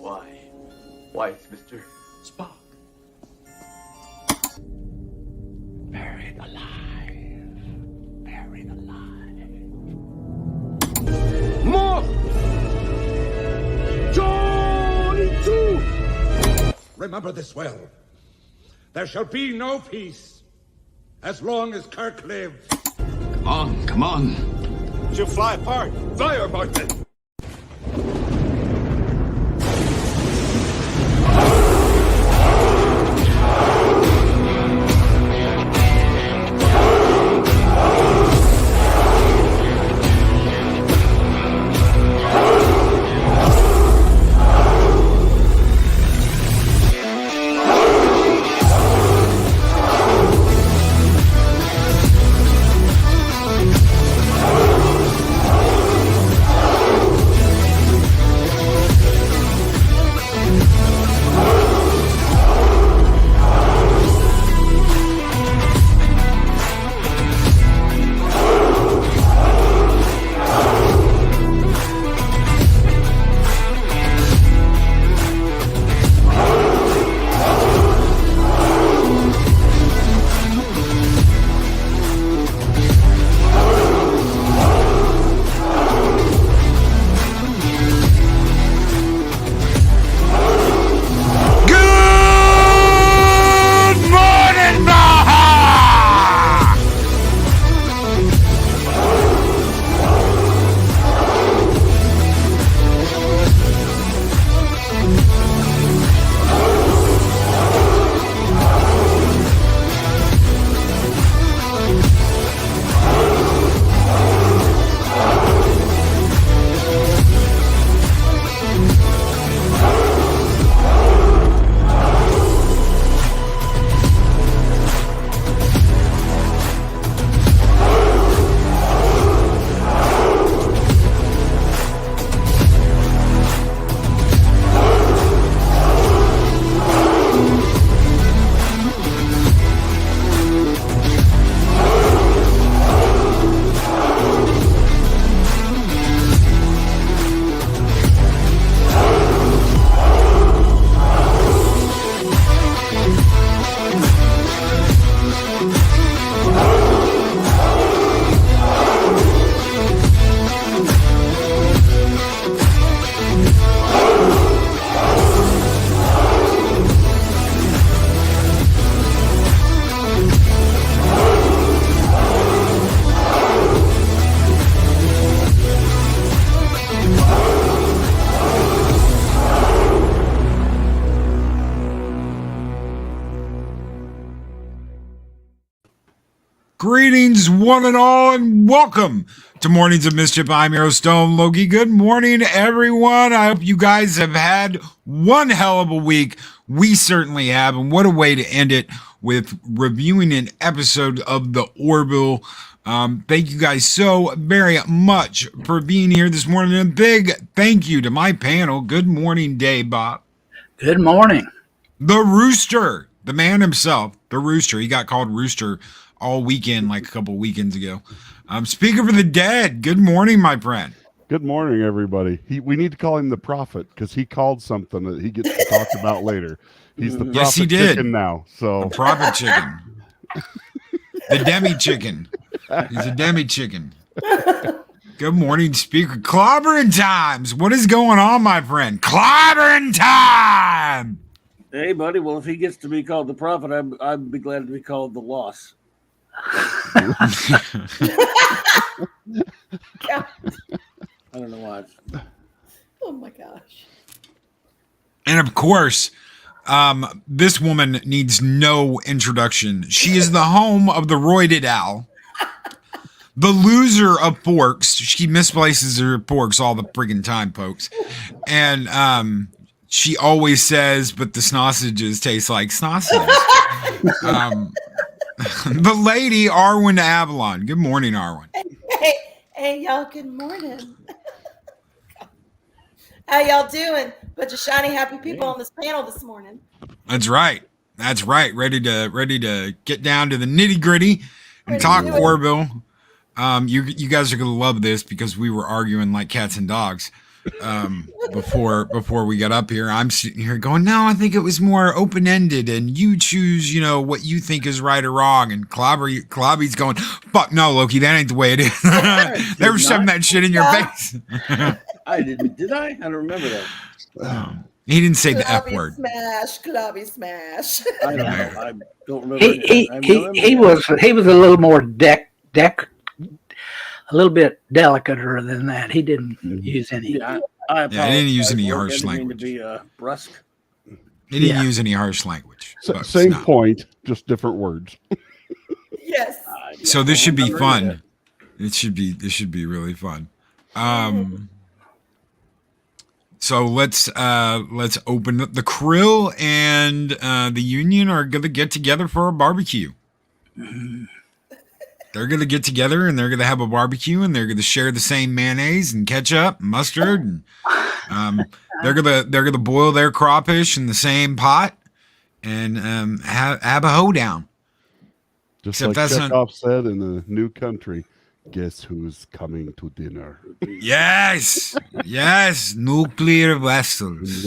Why, it's Mr. Spock. Buried alive. Buried alive. More! Johnny 2! Remember this well. There shall be no peace as long as Kirk lives. Come on. She'll fly apart. Fire apart then! Greetings, one and all, and welcome to Mornings of Mischief. I'm your host, Stone Loki. Good morning, everyone. I hope you guys have had one hell of a week. We certainly have, and what a way to end it with reviewing an episode of the Orville. Thank you guys so very much for being here this morning. And a big thank you to my panel. Good morning, Dave Bob. Good morning. The Rooster, the man himself, the Rooster. He got called Rooster all weekend, like a couple weekends ago. Speaker for the dead. Good morning, my friend. Good morning, everybody. We need to call him the prophet because he called something that he gets to talk about later. He's the prophet Yes, he did. chicken now. So The prophet chicken. The demi chicken. He's a demi chicken. Good morning, Speaker. Clobberin Times. What is going on, my friend? Clobberin Time. Hey, buddy. Well, if he gets to be called the prophet, I'd be glad to be called the loss. I don't know why. Oh my gosh. And of course, this woman needs no introduction. She is the home of the roided owl, the loser of forks. She misplaces her forks all the friggin' time, folks. And she always says, but the sausages taste like sausages. The lady, Arwyn Avalon. Good morning, Arwyn. Hey, y'all. Good morning. How y'all doing? Bunch of shiny, happy people on this panel this morning. That's right. That's right. Ready to get down to the nitty gritty and talk Orville. You guys are gonna love this because we were arguing like cats and dogs. before we got up here. I'm sitting here going, no, I think it was more open ended, and you choose, what you think is right or wrong. And Clobby's going, fuck no, Loki, that ain't the way it is. They were shoving that shit in your face. I didn't. Did I? I don't remember that. He didn't say the F word. Clobby smash. I don't know. I don't remember. He was a little more a little bit delicater than that. He didn't use any. I didn't use any harsh language. To be brusque. He didn't use any harsh language. Same point, just different words. Yes. So this should be fun. This should be really fun. So let's open up. The Krill and the Union are gonna get together for a barbecue. They're gonna get together and they're gonna have a barbecue and they're gonna share the same mayonnaise and ketchup, and mustard, and they're gonna boil their crawfish in the same pot and have a hoedown. Just Except like that's Chekhov said in The New Country, guess who's coming to dinner? Yes, nuclear vessels.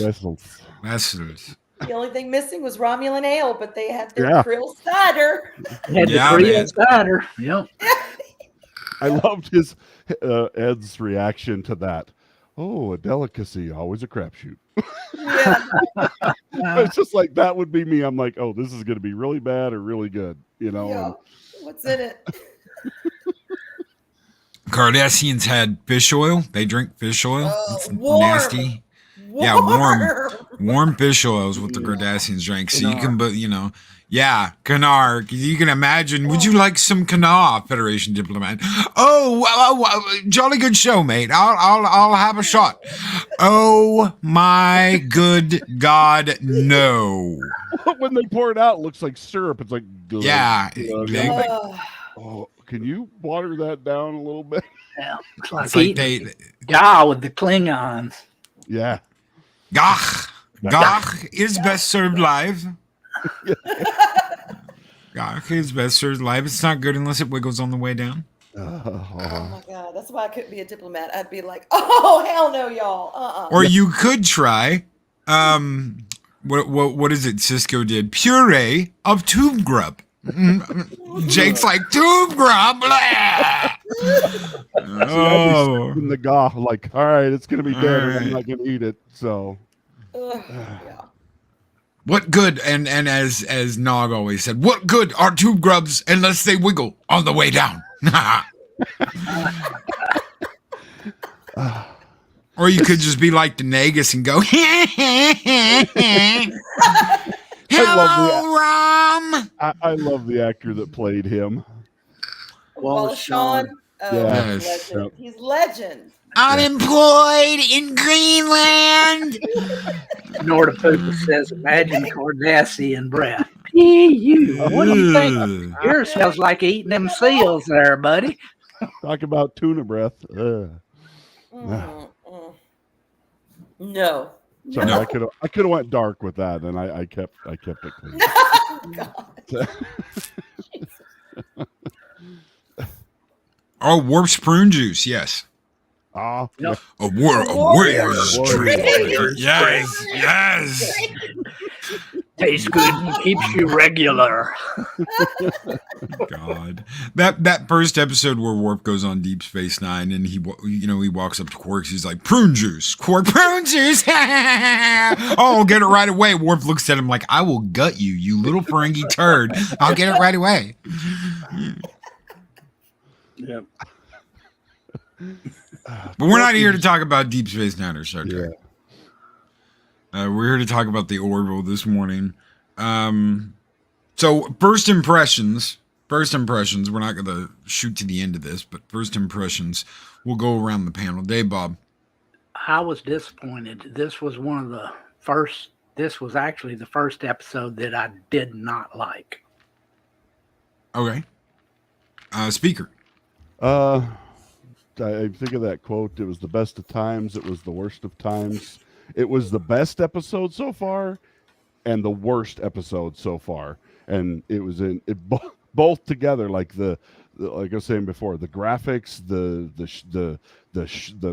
The only thing missing was Romulan ale, but they had their Yeah. krill cider. Cider. Yep. I loved his Ed's reaction to that. Oh, a delicacy, always a crapshoot. Yeah. It's just like that would be me. I'm like, oh, this is going to be really bad or really good, Yeah. What's in it? Cardassians had fish oil. They drink fish oil. It's warm. nasty. Yeah, warm fish oil is what the Cardassians drank. So you can, Kanar. You can imagine. Would you like some Kanar, Federation diplomat? Oh, jolly good show, mate. I'll have a shot. Oh my good God, no. When they pour it out, it looks like syrup. It's like oh, can you water that down a little bit? Yeah, it's like they with the Klingons. Yeah. Gach is best served live. Gach is best served live. It's not good unless it wiggles on the way down. Oh my God, that's why I couldn't be a diplomat. I'd be like, oh hell no, y'all. Or you could try, what is it? Cisco did puree of tube grub. Jake's like tube grub. Oh, in the gaw, like, all right, it's gonna be dead. Right. I'm not gonna eat it. So, yeah. What good? And as Nog always said, what good are tube grubs unless they wiggle on the way down? Or you could just be like the Nagus and go, hello, Rom. I love the actor that played him. Wallace Shawn. Yes. Legend. He's legend. Unemployed in Greenland. Nordapuka says, imagine Cardassian breath. You. What do you think? Yours smells like eating them seals there, buddy. Talk about tuna breath. No. Sorry, no. I could have went dark with that, and I kept it clean. Oh, Warp's prune juice, yes. Yeah. A warrior's drink. Yes. Tastes good and keeps you regular. God, that first episode where Warp goes on Deep Space Nine and he walks up to Quark. He's like, prune juice, Quark, prune juice. Oh, get it right away. Warp looks at him like, I will gut you, you little Ferengi turd. I'll get it right away. Yep. But we're not here to talk about Deep Space Nine or Star Trek. We're here to talk about the Orville this morning. So first impressions, we're not going to shoot to the end of this, but first impressions, we'll go around the panel. Dave Bob. I was disappointed. This was actually the first episode that I did not like. Okay. Speaker. I think of that quote. It was the best of times. It was the worst of times. It was the best episode so far and the worst episode so far. And it was both together, like the like I was saying before, the graphics, the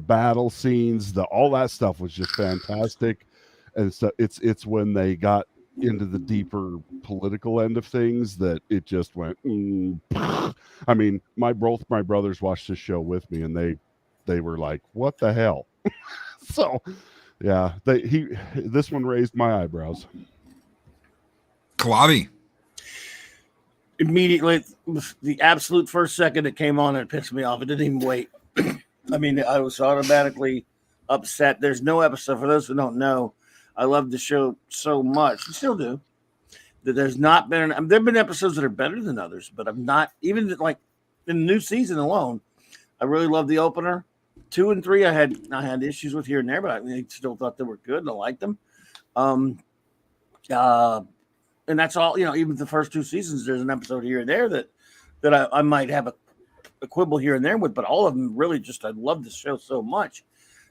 battle scenes, all that stuff was just fantastic. And so it's when they got into the deeper political end of things that it just went. I mean, both my brothers watched this show with me, and they were like, "What the hell?" So, yeah, this one raised my eyebrows. Clobby. Immediately, the absolute first second it came on, it pissed me off. It didn't even wait. I mean, I was automatically upset. There's no episode, for those who don't know, I love the show so much, and still do, that there's not been, there have been episodes that are better than others, but I'm not, even like in the new season alone, I really love the opener. 2 and 3, I had issues with here and there, but I still thought they were good and I liked them. And that's all, even the first 2 seasons, there's an episode here and there that I might have a quibble here and there with, but all of them really I love this show so much.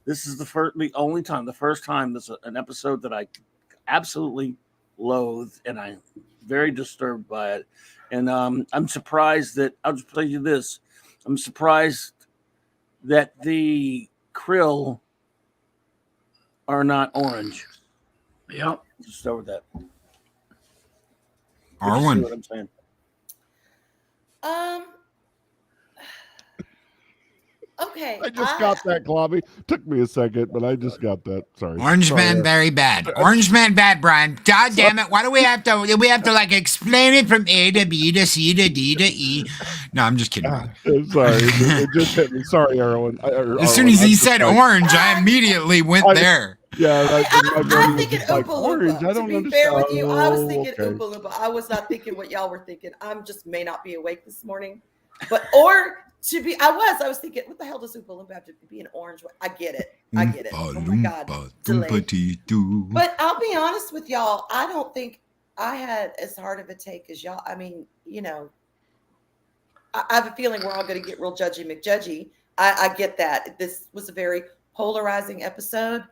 This is the first time this an episode that I absolutely loathe, and I'm very disturbed by it. And I'm surprised that, I'll just tell you this, I'm surprised that the krill are not orange. Yep. Just start with that. Arwyn. What I'm saying. Okay. I just got that, Clobby. Took me a second, but I just got that. Sorry. Orange Sorry. Man very bad. Orange Man bad, Brian. God damn it. Why do we have to like explain it from A to B to C to D to E? No, I'm just kidding. Sorry. It just hit me. Sorry, Arwyn. As soon as he said orange, I immediately went there. Yeah, I'm thinking Oompa orange. Loompa. I don't To be understand. fair with you, I was thinking okay. Oompa Loompa. I was not thinking what y'all were thinking. I'm just may not be awake this morning. I was thinking, what the hell does Oompa Loompa have to be an orange? I get it. Oh my God. But I'll be honest with y'all. I don't think I had as hard of a take as y'all. I mean, I have a feeling we're all going to get real judgy McJudgy. I get that. This was a very polarizing episode.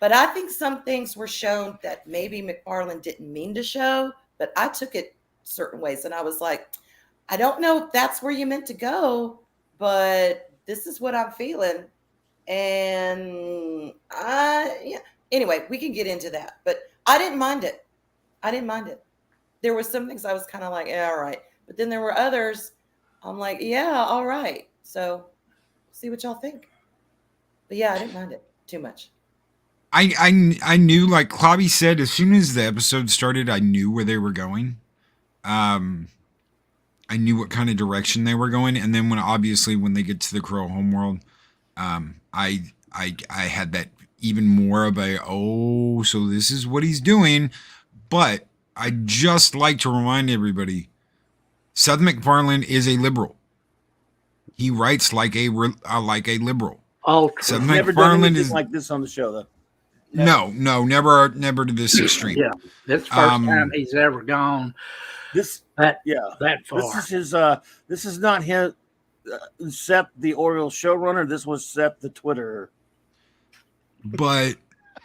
But I think some things were shown that maybe McFarlane didn't mean to show, but I took it certain ways. And I was like, I don't know if that's where you meant to go, but this is what I'm feeling. And anyway, we can get into that. But I didn't mind it. There were some things I was kind of like, yeah, all right. But then there were others I'm like, yeah, all right. So see what y'all think. But yeah, I didn't mind it too much. I knew, like Clobby said, as soon as the episode started, I knew where they were going. I knew what kind of direction they were going, and then when they get to the Crow homeworld, I had that even more of so this is what he's doing. But I just like to remind everybody, Seth MacFarlane is a liberal. He writes like a liberal. Ultra. Never done anything like this on the show, though. No, never to this extreme. Yeah, this first time he's ever gone. That far. This is his. This is not him. Seth, the Orville showrunner. This was Seth, the Twitterer. But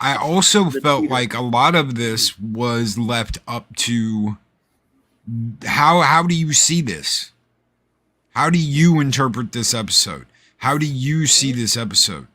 I also felt like a lot of this was left up to how do you see this? How do you interpret this episode? How do you see this episode?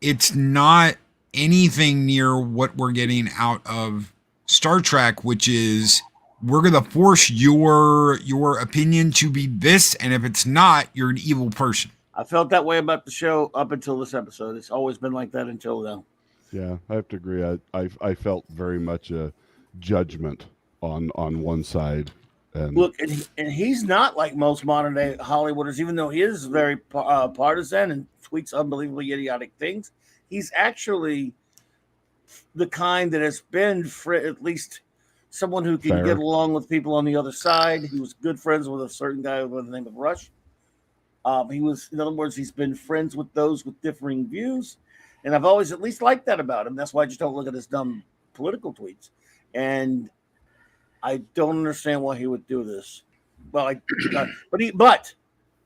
It's not anything near what we're getting out of Star Trek, which is we're going to force your opinion to be this, and if it's not, you're an evil person. I felt that way about the show up until this episode. It's always been like that until now. Yeah, I have to agree. I felt very much a judgment on one side. And look, and he's not like most modern day Hollywooders, even though he is very partisan and tweets unbelievably idiotic things. He's actually the kind that has been at least someone who can get along with people on the other side. He was good friends with a certain guy by the name of Rush. He was, in other words, he's been friends with those with differing views. And I've always at least liked that about him. That's why I just don't look at his dumb political tweets. And I don't understand why he would do this. Well, but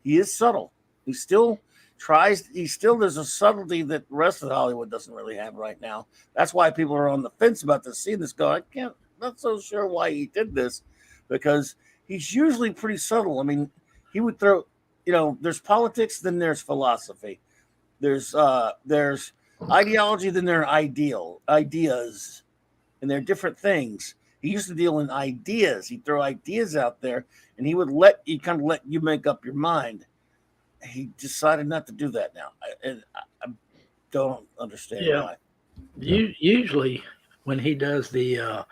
he is subtle. He still tries. There's a subtlety that the rest of Hollywood doesn't really have right now. That's why people are on the fence about this. Seeing this go, not so sure why he did this, because he's usually pretty subtle. I mean, he would throw, there's politics, then there's philosophy. There's ideology, then there are ideas, and they're different things. He used to deal in ideas. He'd throw ideas out there, and he would let you make up your mind. He decided not to do that now. I don't understand why. Usually, when he does the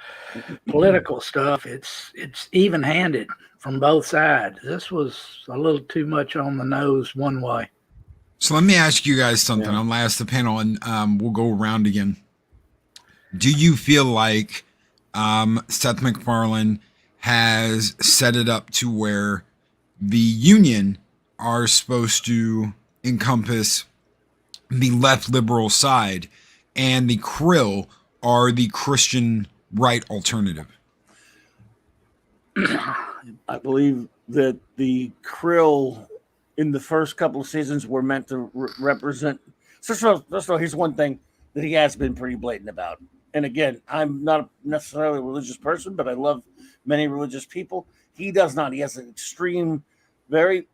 political stuff, it's even-handed from both sides. This was a little too much on the nose one way. So let me ask you guys something. I'll ask the panel, and we'll go around again. Do you feel like Seth MacFarlane has set it up to where the Union are supposed to encompass the left liberal side, and the Krill are the Christian right alternative? I believe that the Krill in the first couple of seasons were meant to represent. First of all, here's one thing that he has been pretty blatant about. And again, I'm not necessarily a religious person, but I love many religious people. He does not. He has an extreme, very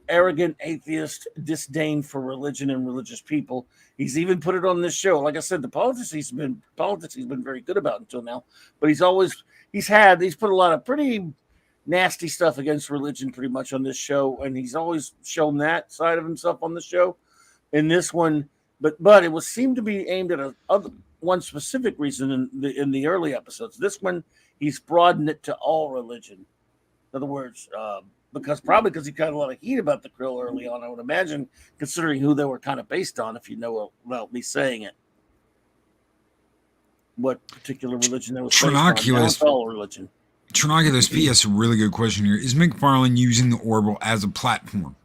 arrogant atheist disdain for religion and religious people. He's even put it on this show. Like I said, the politics he's been very good about until now. But he's put a lot of pretty nasty stuff against religion pretty much on this show, and he's always shown that side of himself on the show. In this one, but it was seemed to be aimed at one specific reason in the early episodes. This one, he's broadened it to all religion. In other words, because he got a lot of heat about the Krill early on, I would imagine, considering who they were kind of based on, if you know about me saying it. What particular religion they was based on. Now it's all religion. Trinoculus P has a really good question here. Is MacFarlane using the Orville as a platform?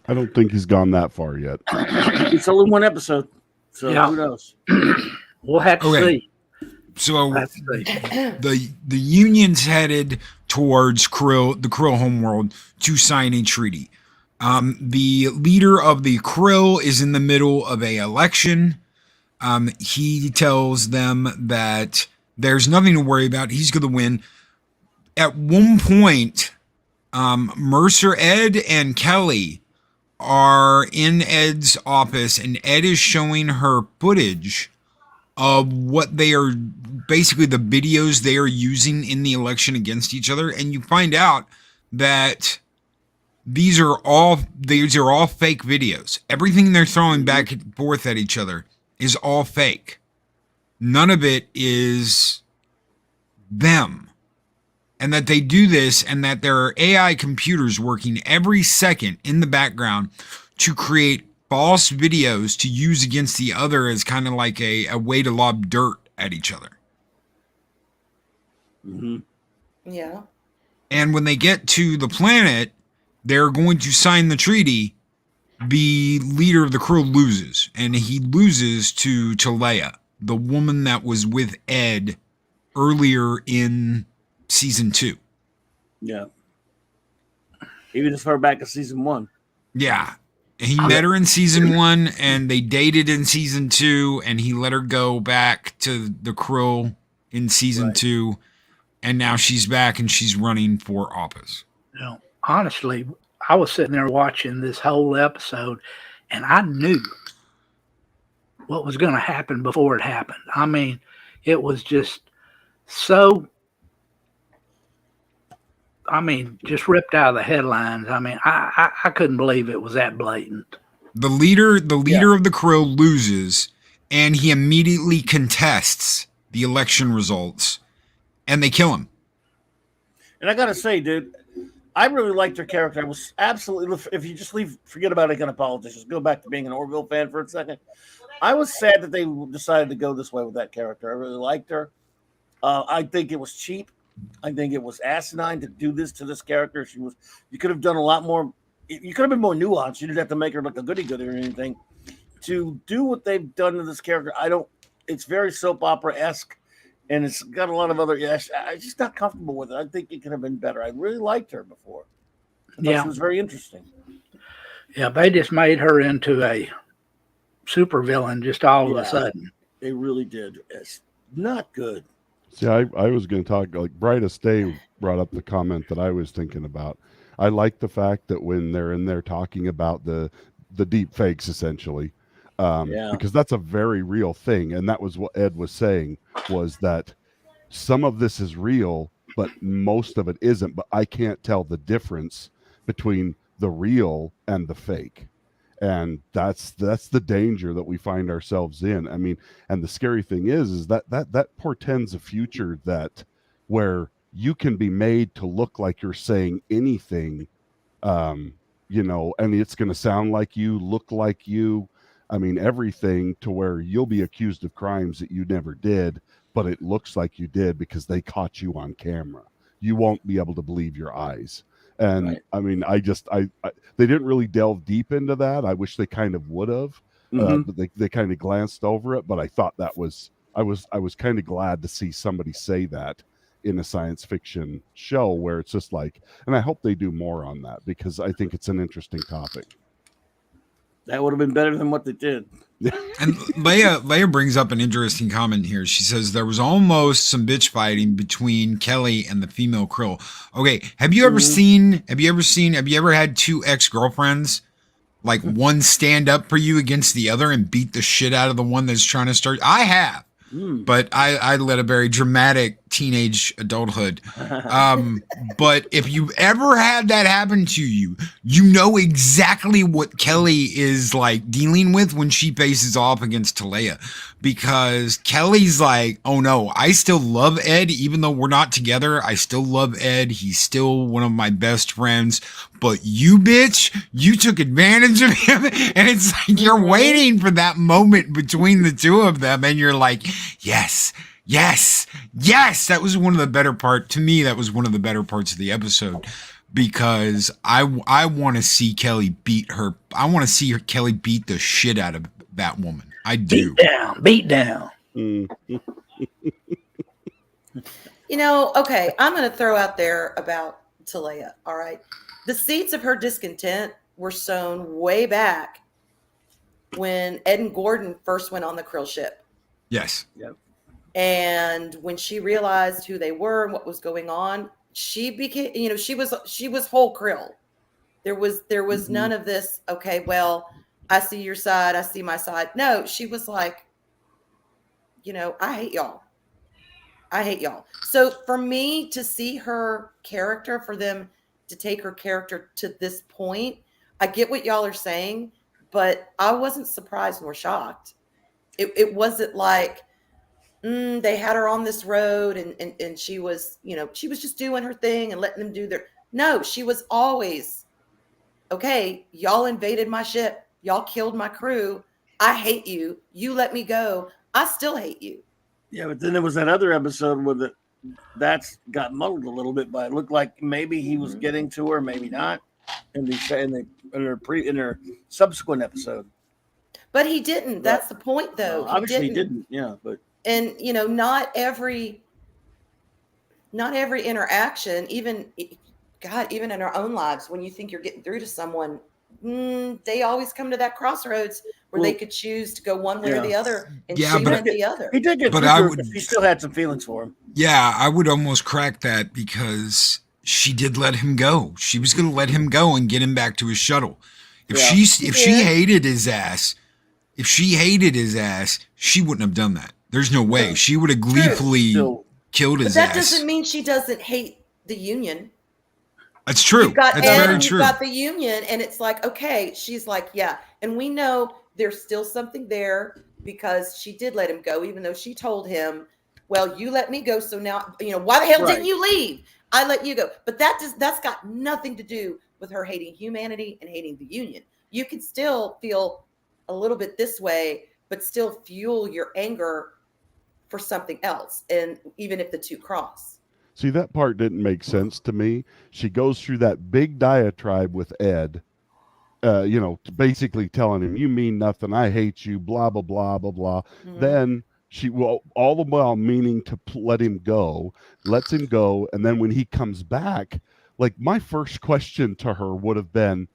I don't think he's gone that far yet. It's only one episode, so who knows? We'll have to see. So the Union's headed towards the Krill homeworld to sign a treaty. The leader of the Krill is in the middle of an election. He tells them that there's nothing to worry about. He's going to win. At one point, Mercer, Ed, and Kelly are in Ed's office, and Ed is showing her footage of what they are, basically the videos they are using in the election against each other. And you find out that these are all fake videos. Everything they're throwing back and forth at each other is all fake. None of it is them. And that they do this, and that there are AI computers working every second in the background to create false videos to use against the other as kind of like a way to lob dirt at each other. Mm-hmm. Yeah. And when they get to the planet, they're going to sign the treaty. The leader of the Krill loses, and he loses to Leia, the woman that was with Ed earlier in season 2. Yeah. Even as far back as season 1. Yeah. He met her in season 1, and they dated in season 2, and he let her go back to the Krill in season 2, and now she's back and she's running for office. You know, honestly, I was sitting there watching this whole episode, and I knew what was going to happen before it happened. I mean, it was just so, just ripped out of the headlines. I mean, I couldn't believe it was that blatant. The leader of the Krill loses, and he immediately contests the election results, and they kill him. And I got to say, dude, I really liked her character. I was absolutely, if you just forget about any kind of politics, just go back to being an Orville fan for a second. I was sad that they decided to go this way with that character. I really liked her. I think it was cheap. I think it was asinine to do this to this character. You could have done a lot more. You could have been more nuanced. You didn't have to make her look a goody-goody or anything. To do what they've done to this character, it's very soap opera-esque, and it's got a lot of other, I'm just not comfortable with it. I think it could have been better. I really liked her before. She was very interesting. Yeah, they just made her into a supervillain just all of a sudden. They really did. It's not good. See, I was going to talk like Brightest Day brought up the comment that I was thinking about. I like the fact that when they're in there talking about the deep fakes, essentially, Yeah. because that's a very real thing, and that was what Ed was saying, was that some of this is real, but most of it isn't. But I can't tell the difference between the real and the fake. And that's the danger that we find ourselves in. I mean, and the scary thing is that portends a future that where you can be made to look like you're saying anything, and it's going to sound like you, look like you. I mean, everything, to where you'll be accused of crimes that you never did, but it looks like you did because they caught you on camera. You won't be able to believe your eyes. And Right. I mean, I they didn't really delve deep into that. I wish they kind of would have, but they kind of glanced over it. But I thought that was I was kind of glad to see somebody say that in a science fiction show where it's just like, and I hope they do more on that because I think it's an interesting topic. That would have been better than what they did. And Leia brings up an interesting comment here. She says there was almost some bitch fighting between Kelly and the female Krill. Okay, have you ever had two ex-girlfriends, like one stand up for you against the other and beat the shit out of the one that's trying to start? I have. But I led a very dramatic teenage adulthood. But if you've ever had that happen to you, you know exactly what Kelly is like dealing with when she faces off against Talea. Because Kelly's like, oh no, I still love Ed, even though we're not together. I still love Ed. He's still one of my best friends. But you, bitch, you took advantage of him. And it's like you're waiting for that moment between the two of them. And you're like, yes. That was one of the better part. To me, that was one of the better parts of the episode. Because I want to see Kelly beat her. I want to see Kelly beat the shit out of that woman. I do. Beat down. Okay, I'm going to throw out there about Talea. All right. The seeds of her discontent were sown way back when Ed and Gordon first went on the Krill ship. Yes. Yep. And when she realized who they were and what was going on, she became, she was whole Krill. There was none of this, okay, well, I see your side, I see my side. No, she was like, I hate y'all. So for me to see her character, for them to take her character to this point, I get what y'all are saying, but I wasn't surprised nor shocked. It wasn't like they had her on this road and she was, she was just doing her thing and letting them do their. No, she was always, okay, y'all invaded my ship. Y'all killed my crew. I hate you. You let me go. I still hate you. Yeah, but then there was that other episode where that's got muddled a little bit, but it looked like maybe he was getting to her, maybe not, in her subsequent episode. But he didn't. That's the point, though. Obviously, he didn't. Yeah, but not every interaction, even in our own lives, when you think you're getting through to someone, they always come to that crossroads where they could choose to go one way or the other, and she went the other. He did get But he still had some feelings for him. Yeah, I would almost crack that because she did let him go. She was going to let him go and get him back to his shuttle. If she hated his ass, she wouldn't have done that. There's no way. She would have gleefully killed his ass. But that doesn't mean she doesn't hate the Union. That's true. That's very true. You've got the Union, and it's like, okay, she's like, yeah. And we know there's still something there because she did let him go, even though she told him, well, you let me go, so now, why the hell didn't you leave? I let you go. But that's got nothing to do with her hating humanity and hating the Union. You can still feel a little bit this way, but still fuel your anger for something else. And even if the two cross. See, that part didn't make sense to me. She goes through that big diatribe with Ed, basically telling him, you mean nothing, I hate you, blah, blah, blah, blah, blah. Mm-hmm. Then she, all the while meaning to let him go, lets him go. And then when he comes back, like my first question to her would have been,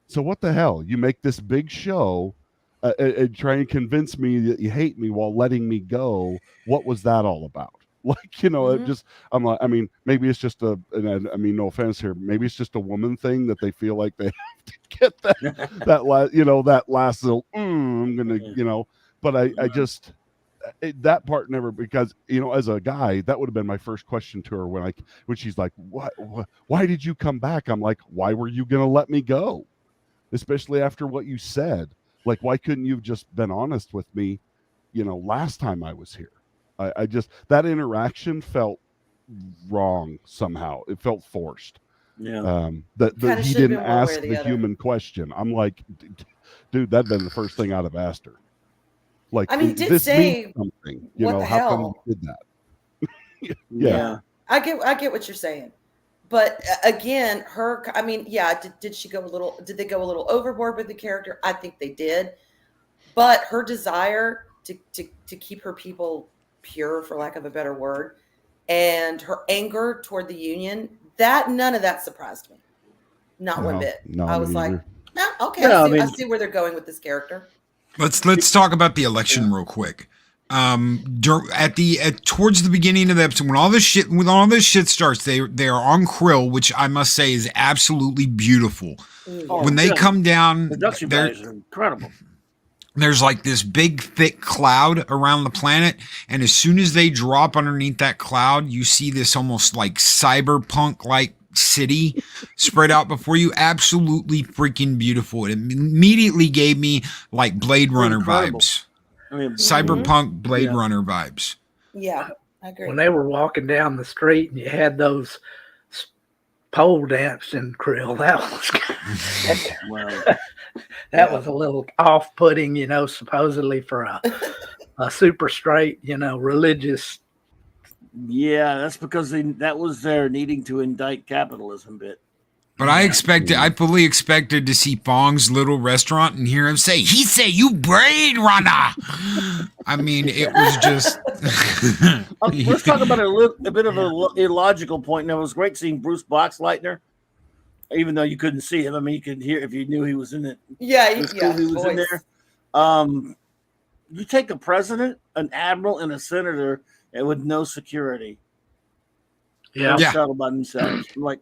so what the hell? You make this big show and try and convince me that you hate me while letting me go. What was that all about? Like, it just, I'm like, I mean, maybe it's just I mean, no offense here, maybe it's just a woman thing that they feel like they have to get that last, that last little, I'm gonna, but I just, that part never, because, as a guy, that would have been my first question to her when she's like, why did you come back? I'm like, why were you gonna let me go? Especially after what you said. Like, why couldn't you have just been honest with me, last time I was here? I just, that interaction felt wrong somehow. It felt forced. Yeah. That Kinda he should've didn't been one way ask or the the other. human question. I'm like, dude, that'd been the first thing I'd have asked her. Like, I mean, he did this say, means something. what the how come hell? you did that? Yeah. I get what you're saying, but again, I mean, yeah, did she go did they go a little overboard with the character? I think they did, but her desire to keep her people pure, for lack of a better word, and her anger toward the Union, none of that surprised me, not one bit. No, I me was like, neither. no, okay, No, I see where they're going with this character. Let's talk about the election real quick. Towards the beginning of the episode, when all this shit starts, they are on Krill, which I must say is absolutely beautiful. When they come down, production values are incredible. there's like this big thick cloud around the planet, and as soon as they drop underneath that cloud, you see this almost like cyberpunk like city spread out before you. Absolutely freaking beautiful. It immediately gave me like Blade Runner vibes. I mean, Cyberpunk Blade Runner vibes. Yeah, I agree. When they were walking down the street and you had those pole dancing Krill, that was a little off-putting, supposedly for a super straight, religious. Yeah, that's because that was their needing to indict capitalism bit. But I fully expected to see Fong's little restaurant and hear him say, "He say you Blade Runner." I mean, it was just. Let's talk about a bit of an illogical point. And it was great seeing Bruce Boxleitner, even though you couldn't see him. I mean, you could hear if you knew he was in it. Yeah, he was in there. You take a president, an admiral, and a senator, and with no security. Yeah, settle by themselves. I'm like,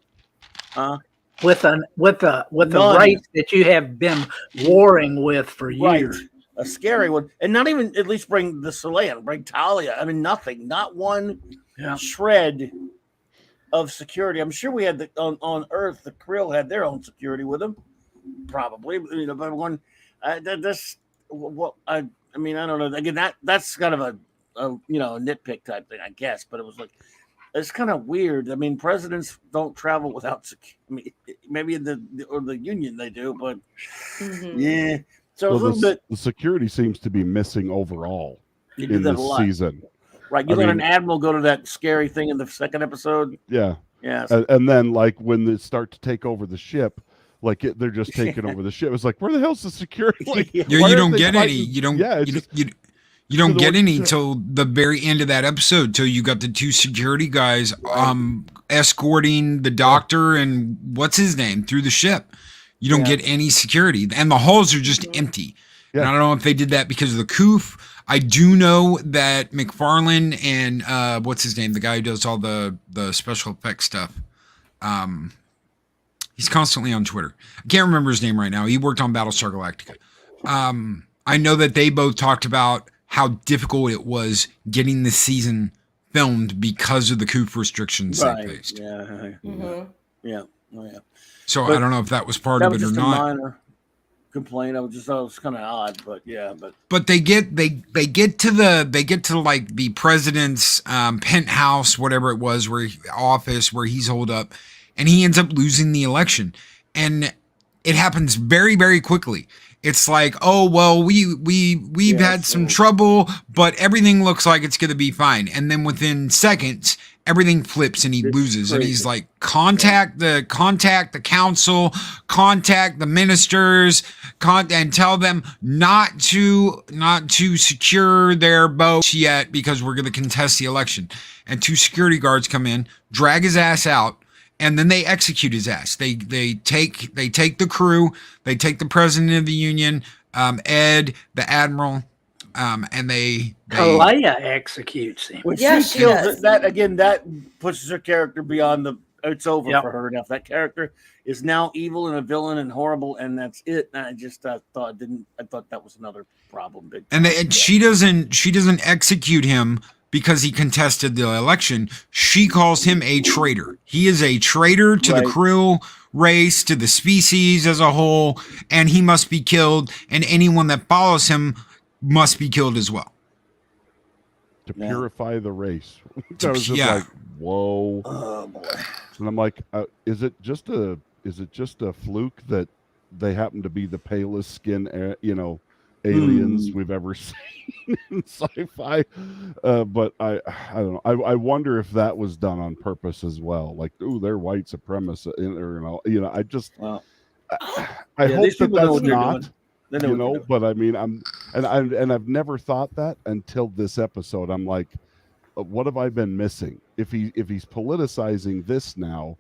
with the race that you have been warring with for years. Right. A scary one, and not even at least bring the Soleil, bring Talia. I mean, nothing, not one shred of security. I'm sure we had on Earth, the Krill had their own security with them, probably. But one, I don't know. Again, that's kind of a nitpick type thing, I guess. But it was like, it's kind of weird. I mean, presidents don't travel without security. I mean, maybe in the Union they do, but yeah. So a little bit. The security seems to be missing overall in this season. Right. You let an admiral go to that scary thing in the second episode. Yeah. Yeah. And then, like, when they start to take over the ship, like they're just taking over the ship. It's like, where the hell's the security? Like, you don't get any. You don't. Yeah. You don't get any till the very end of that episode, till you got the two security guys escorting the doctor and what's his name through the ship. You don't get any security, and the halls are just empty. Yeah. And I don't know if they did that because of the coof. I do know that McFarlane and what's his name, the guy who does all the special effects stuff. He's constantly on Twitter. I can't remember his name right now. He worked on Battlestar Galactica. I know that they both talked about how difficult it was getting the season filmed because of the coof restrictions they faced. Yeah. Yeah. Oh, yeah. So I don't know if that was part of it or not. A minor complaint. I thought it was kind of odd, but they get to like the president's penthouse, whatever it was, office where he's holed up, and he ends up losing the election, and it happens very, very quickly. It's like, oh well, we've had some trouble, but everything looks like it's gonna be fine. And then within seconds, everything flips and he loses. And he's like, contact the council, contact the ministers, and tell them not to secure their boats yet because we're gonna contest the election. And two security guards come in, drag his ass out. And then they execute his ass. They take the crew. They take the president of the union, Ed, the admiral, and they Kalea executes him. When Yeah, she she kills does. it, that again, that pushes her character beyond the. It's over Yep. for her now. That character is now evil and a villain and horrible, and that's it. And I just thought that was another problem. Big time. and she doesn't execute him because he contested the election. She calls him a traitor. He is a traitor to the Right. krill race, to the species as a whole, and he must be killed, and anyone that follows him must be killed as well. To Yeah. purify the race. To I was just yeah. like, whoa. Oh boy. And I'm like, is it just a fluke that they happen to be the palest skin, aliens we've ever seen in sci-fi? But I don't know. I wonder if that was done on purpose as well. Like, ooh, they're white supremacists, or I just, Well, I yeah, hope these that people know that's what they're not. doing. They know what they're doing. But I mean, I've never thought that until this episode. I'm like, what have I been missing? If he's politicizing this now,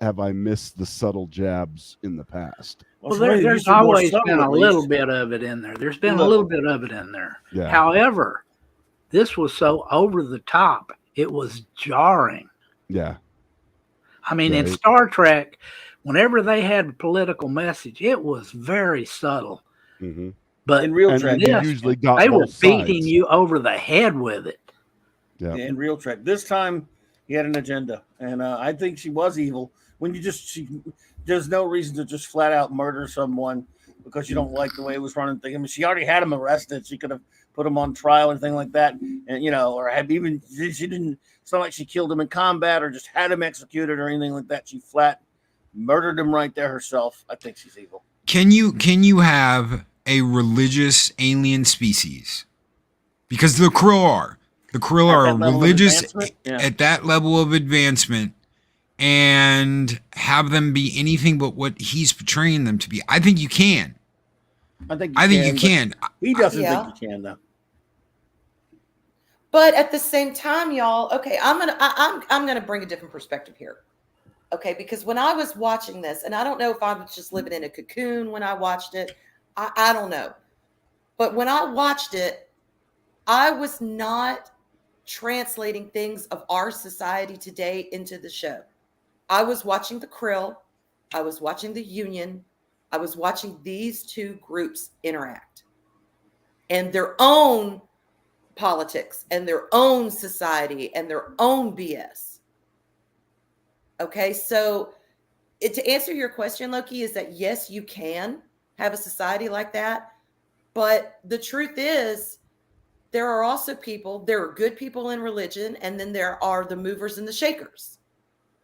have I missed the subtle jabs in the past? Well, somebody there's used to be more always subtle, been at a little least. bit of it in there. There's been a Little. little bit of it in there. Yeah. However, this was so over the top. It was jarring. Yeah. I mean, in Right. Star Trek, whenever they had a political message, it was very subtle. Mm-hmm. But In real And Trek, you this, usually got they were both beating sides. you over the head with it. Yeah. in real Trek, this time he had an agenda, and I think she was evil. When there's no reason to just flat out murder someone because you don't like the way it was running. I mean, she already had him arrested. She could have put him on trial and thing like that, and or had even she didn't. It's not like she killed him in combat or just had him executed or anything like that. She flat murdered him right there herself. I think she's evil. Can you have a religious alien species? Because the krill are At that level of religious advancement? Yeah. at that level of advancement, and have them be anything but what he's portraying them to be. I think you can. I think you but can. He doesn't Yeah. think you can though. But at the same time, y'all, okay, I'm gonna bring a different perspective here. Okay, because when I was watching this, and I don't know if I was just living in a cocoon when I watched it, I don't know. But when I watched it, I was not translating things of our society today into the show. I was watching the Krill, I was watching the Union, I was watching these two groups interact and their own politics and their own society and their own BS. Okay, so to answer your question, Loki, is that yes, you can have a society like that. But the truth is, there are also there are good people in religion, and then there are the movers and the shakers.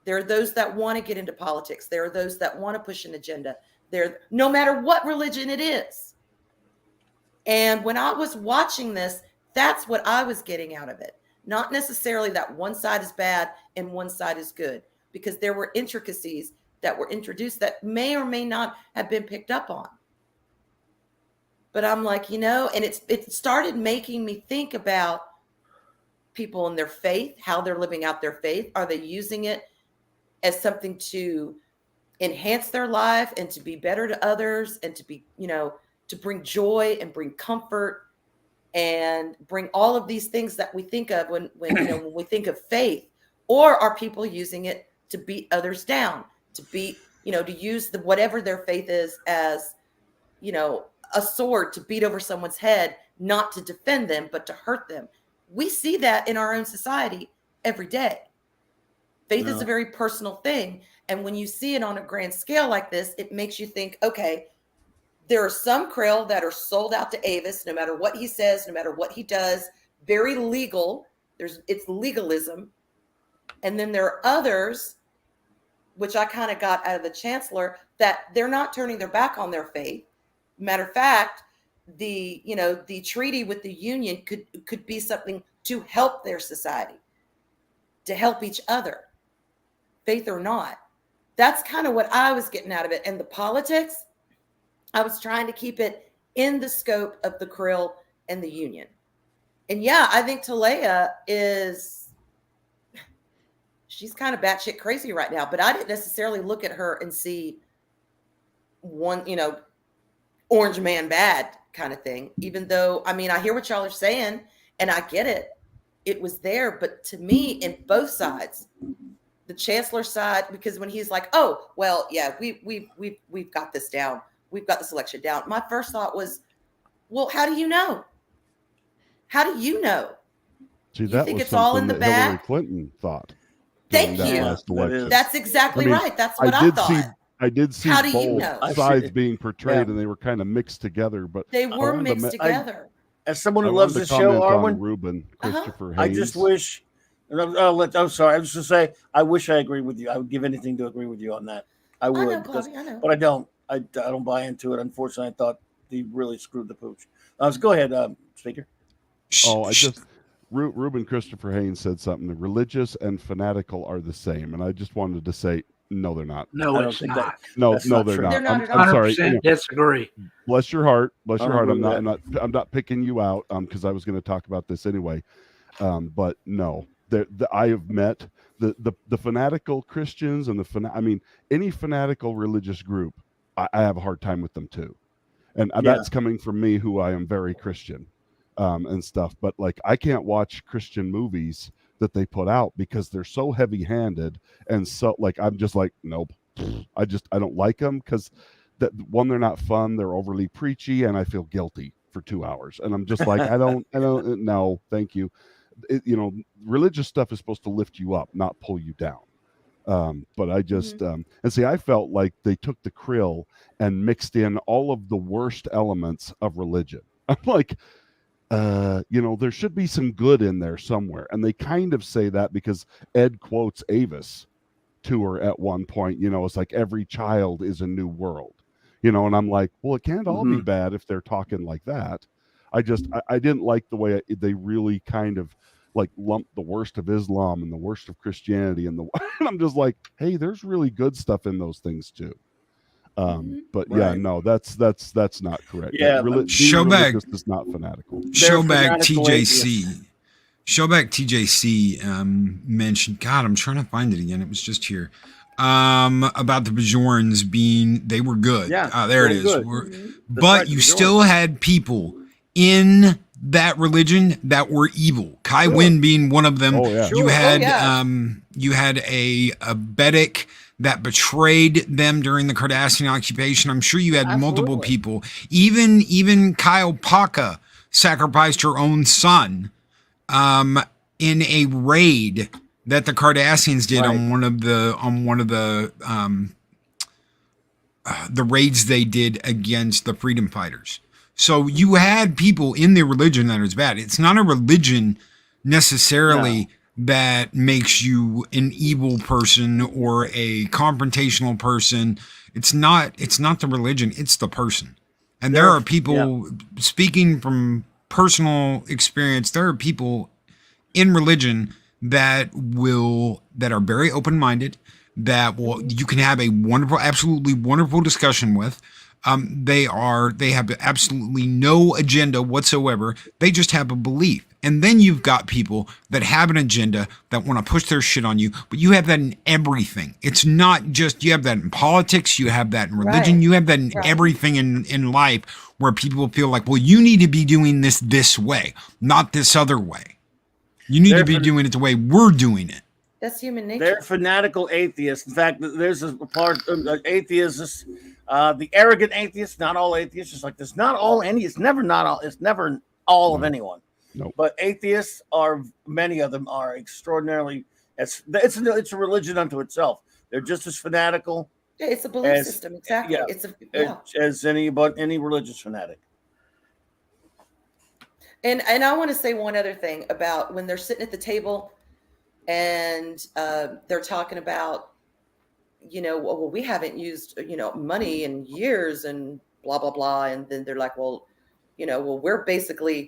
There are those that want to get into politics. There are those that want to push an agenda. No matter what religion it is. And when I was watching this, that's what I was getting out of it. Not necessarily that one side is bad and one side is good, because there were intricacies that were introduced that may or may not have been picked up on. But I'm like, and it started making me think about people and their faith, how they're living out their faith. Are they using it as something to enhance their life and to be better to others and to be, to bring joy and bring comfort and bring all of these things that we think of when when we think of faith? Or are people using it to beat others down, to beat, to use whatever their faith is as, a sword to beat over someone's head, not to defend them, but to hurt them? We see that in our own society every day. Faith is a very personal thing. And when you see it on a grand scale like this, it makes you think, okay, there are some krill that are sold out to Avis, no matter what he says, no matter what he does, very legal. It's legalism. And then there are others, which I kind of got out of the Chancellor, that they're not turning their back on their faith. Matter of fact, the treaty with the Union could be something to help their society, to help each other, faith or not. That's kind of what I was getting out of it. And the politics, I was trying to keep it in the scope of the Krill and the Union. And yeah, I think Talea she's kind of batshit crazy right now, but I didn't necessarily look at her and see one, orange man bad. kind of thing. Even though, I mean, I hear what y'all are saying and I get it. It was there, but to me, in both sides, the Chancellor side, because when he's like, "Oh, well, yeah, we've got this down. We've got the selection down." My first thought was, "Well, how do you know? How do you know? See, You that think was it's all something in the that Hillary bag?" Clinton thought. Thank during that you. last election. That's exactly I mean, right. That's what I did thought. I did see How do you both know? sides being portrayed, and they were kind of mixed together. But They I were wanted to mixed ma- together. As someone who I loves wanted the to show, comment on Arwyn, Ruben Christopher I Haynes. just wish. I'm sorry. I was just say I wish I agreed with you. I would give anything to agree with you on that. I would, know, Bobby, I know. but I don't. I don't buy into it. Unfortunately, I thought he really screwed the pooch. So go ahead, speaker. Oh, Ruben Christopher Haynes said something. The religious and fanatical are the same, and I just wanted to say, no, they're not. No, I don't it's think not. No, That's no, not they're true. not. They're not at all. I'm sorry. 100% disagree. Bless your heart. Bless I your don't heart. agree with I'm not picking you out because I was going to talk about this anyway. But no, I have met the fanatical Christians and any fanatical religious group. I have a hard time with them too, and that's coming from me, who I am very Christian, and stuff. But like, I can't watch Christian movies that they put out because they're so heavy-handed and so like I'm just like, nope. I don't like them because that one, they're not fun, they're overly preachy, and I feel guilty for 2 hours, and I'm just like, I don't no, thank you. Religious stuff is supposed to lift you up, not pull you down. But I just and see, I felt like they took the krill and mixed in all of the worst elements of religion. I'm like, there should be some good in there somewhere, and they kind of say that because Ed quotes Avis to her at one point. It's like every child is a new world, and I'm like, well, it can't all be bad if they're talking like that. I didn't like the way they really kind of like lumped the worst of Islam and the worst of Christianity and I'm just like, hey, there's really good stuff in those things too. But yeah, no, that's not correct. Yeah, Being religious is not fanatical. Showback fanatical TJC. Showback TJC mentioned, God, I'm trying to find it again. It was just here. About the Bajorans they were good. Yeah, there it is. good. But you still had people in that religion that were evil. Kai Wynn being one of them. Oh, yeah. You had you had a Vedic that betrayed them during the Cardassian occupation. I'm sure you had multiple people. Even Kyle Paka sacrificed her own son in a raid that the Cardassians did on one of the raids they did against the freedom fighters. So you had people in their religion that is bad. It's not a religion necessarily that makes you an evil person or a confrontational person. It's not the religion, it's the person. And there are people, speaking from personal experience, there are people in religion that are very open-minded, that you can have a wonderful, absolutely wonderful discussion with. They have absolutely no agenda whatsoever. They just have a belief. And then you've got people that have an agenda that want to push their shit on you, but you have that in everything. It's not just, you have that in politics, you have that in religion, you have that in everything in life, where people feel like, well, you need to be doing this way, not this other way. You need to be doing it the way we're doing it. That's human nature. They're fanatical atheists. In fact, there's a part of atheists, the arrogant atheists, not all atheists, just like there's not all any, it's never all of anyone. Nope. But atheists many of them are extraordinarily, it's a religion unto itself. They're just as fanatical. Yeah, it's a belief system, exactly. As any religious fanatic. And I want to say one other thing about when they're sitting at the table and they're talking about, well, we haven't used, money in years and blah, blah, blah. And then they're like, well,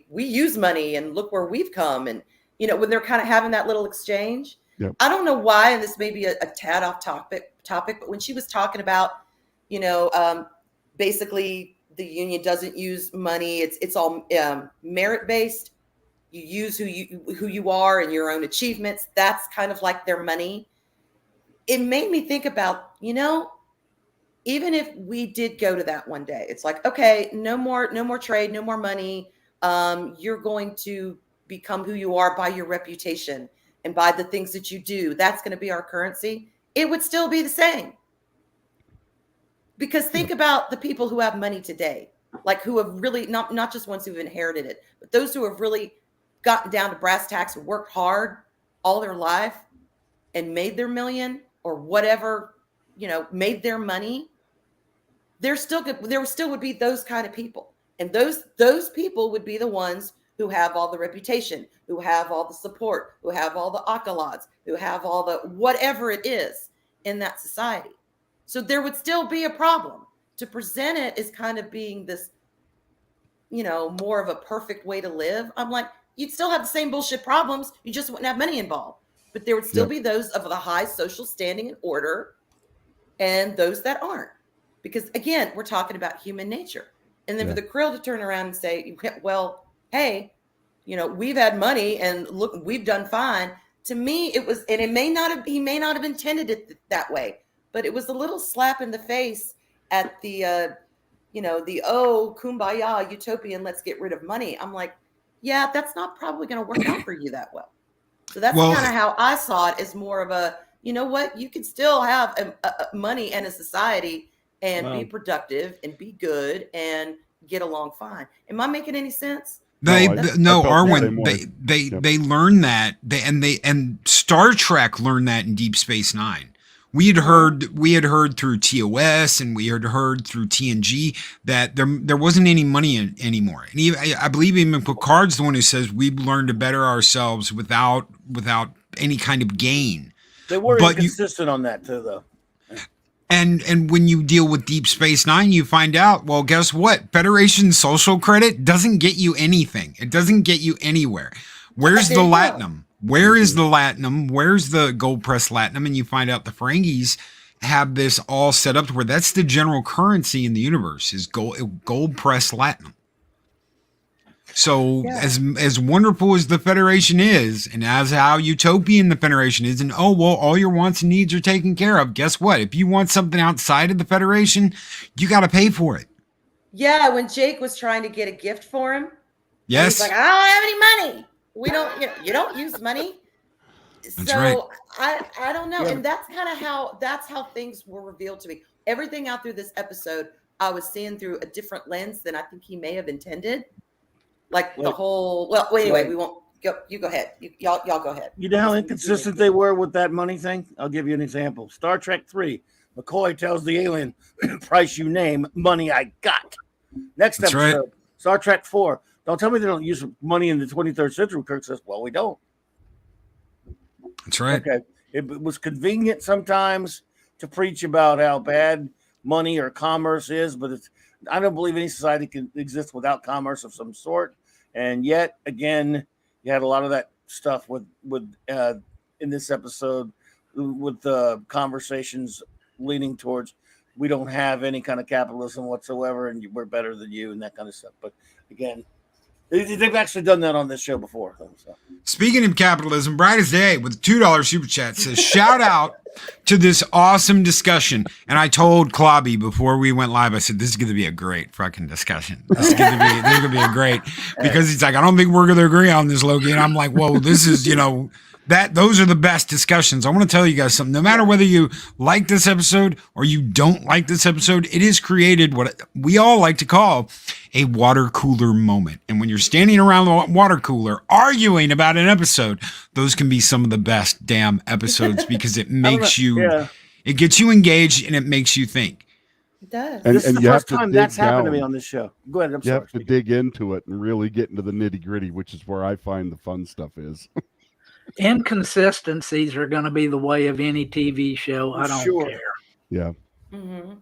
we use money and look where we've come. And, when they're kind of having that little exchange, I don't know why, and this may be a tad off topic, but when she was talking about, basically the union doesn't use money. It's all merit based. You use who you are and your own achievements. That's kind of like their money. It made me think about, even if we did go to that one day, it's like, okay, no more trade, no more money. You're going to become who you are by your reputation and by the things that you do. That's going to be our currency. It would still be the same. Because think about the people who have money today, like who have really, not just ones who've inherited it, but those who have really gotten down to brass tacks and worked hard all their life and made their million or whatever, made their money. There still would be those kind of people. And those people would be the ones who have all the reputation, who have all the support, who have all the accolades, who have all the whatever it is in that society. So there would still be a problem. To present it as kind of being this, more of a perfect way to live. I'm like, you'd still have the same bullshit problems. You just wouldn't have money involved. But there would still be those of the high social standing and order and those that aren't. Because again, we're talking about human nature. And then for the Krill to turn around and say, well, hey, we've had money and look, we've done fine. To me, it was, and he may not have intended it that way, but it was a little slap in the face at the, kumbaya, utopian, let's get rid of money. I'm like, yeah, that's not probably going to work out for you that well. So that's kind of how I saw it, as more of a, you can still have a money and a society and be productive and be good and get along fine. Am I making any sense? Arwyn, they learned that, and Star Trek learned that in Deep Space Nine. We had heard through TOS and we had heard through TNG that there wasn't any money anymore. And I believe even Picard's the one who says we've learned to better ourselves without any kind of gain. They were inconsistent on that too, though. And when you deal with Deep Space Nine, you find out, well, guess what? Federation social credit doesn't get you anything. It doesn't get you anywhere. Where's the Latinum? Where is the Latinum? Where's the gold press Latinum? And you find out the Ferengis have this all set up to where that's the general currency in the universe is gold press Latinum. So as wonderful as the Federation is, and as how utopian the Federation is, and all your wants and needs are taken care of, guess what? If you want something outside of the Federation, you got to pay for it. Yeah, when Jake was trying to get a gift for him, yes, he's like, I don't have any money. We don't, you don't use money. That's so right. I don't know. And that's kind of how things were revealed to me. Everything out through this episode, I was seeing through a different lens than I think he may have intended. Like the whole, anyway, we won't go. You go ahead. Y'all go ahead. You know how inconsistent they were with that money thing? I'll give you an example. Star Trek 3, McCoy tells the alien, price you name, money I got. Next That's episode, right. Star Trek 4, don't tell me they don't use money in the 23rd century. Kirk says, well, we don't. That's right. Okay. It was convenient sometimes to preach about how bad money or commerce is, but I don't believe any society can exist without commerce of some sort. And yet again, you had a lot of that stuff with in this episode with the conversations leaning towards we don't have any kind of capitalism whatsoever, and we're better than you and that kind of stuff. But again, they've actually done that on this show before. So. Speaking of capitalism, Brightest Day with $2 super chat says, shout out to this awesome discussion. And I told Clobby before we went live, I said, this is going to be a great fucking discussion. This is going to be a great, because he's like, I don't think we're going to agree on this, Loki. And I'm like, whoa, this is, those are the best discussions. I want to tell you guys something. No matter whether you like this episode or you don't like this episode, it has created what we all like to call a water cooler moment. And when you're standing around the water cooler arguing about an episode, those can be some of the best damn episodes because it makes it gets you engaged and it makes you think. It does. And, this is the first time that's happened to me down. on this show. Go ahead. You have to dig into it and really get into the nitty gritty, which is where I find the fun stuff is. Inconsistencies are going to be the way of any TV show. I don't care. Yeah. Mm-hmm.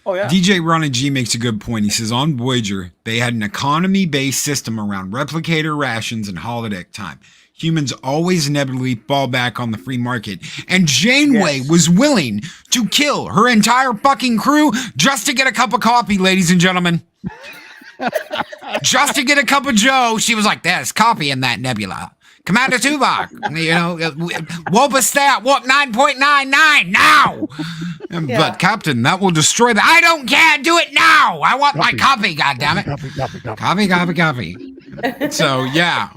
Oh, yeah. DJ Ronnie G makes a good point. He says on Voyager, they had an economy-based system around replicator rations and holodeck time. Humans always inevitably fall back on the free market. And Janeway was willing to kill her entire fucking crew just to get a cup of coffee, ladies and gentlemen. Just to get a cup of Joe. She was like, there's coffee in that nebula. Commander Tuvok, what was that? What 9.99 now? But Captain, that will destroy the. I don't care. Do it now. I want my copy. God damn it. Copy. So yeah.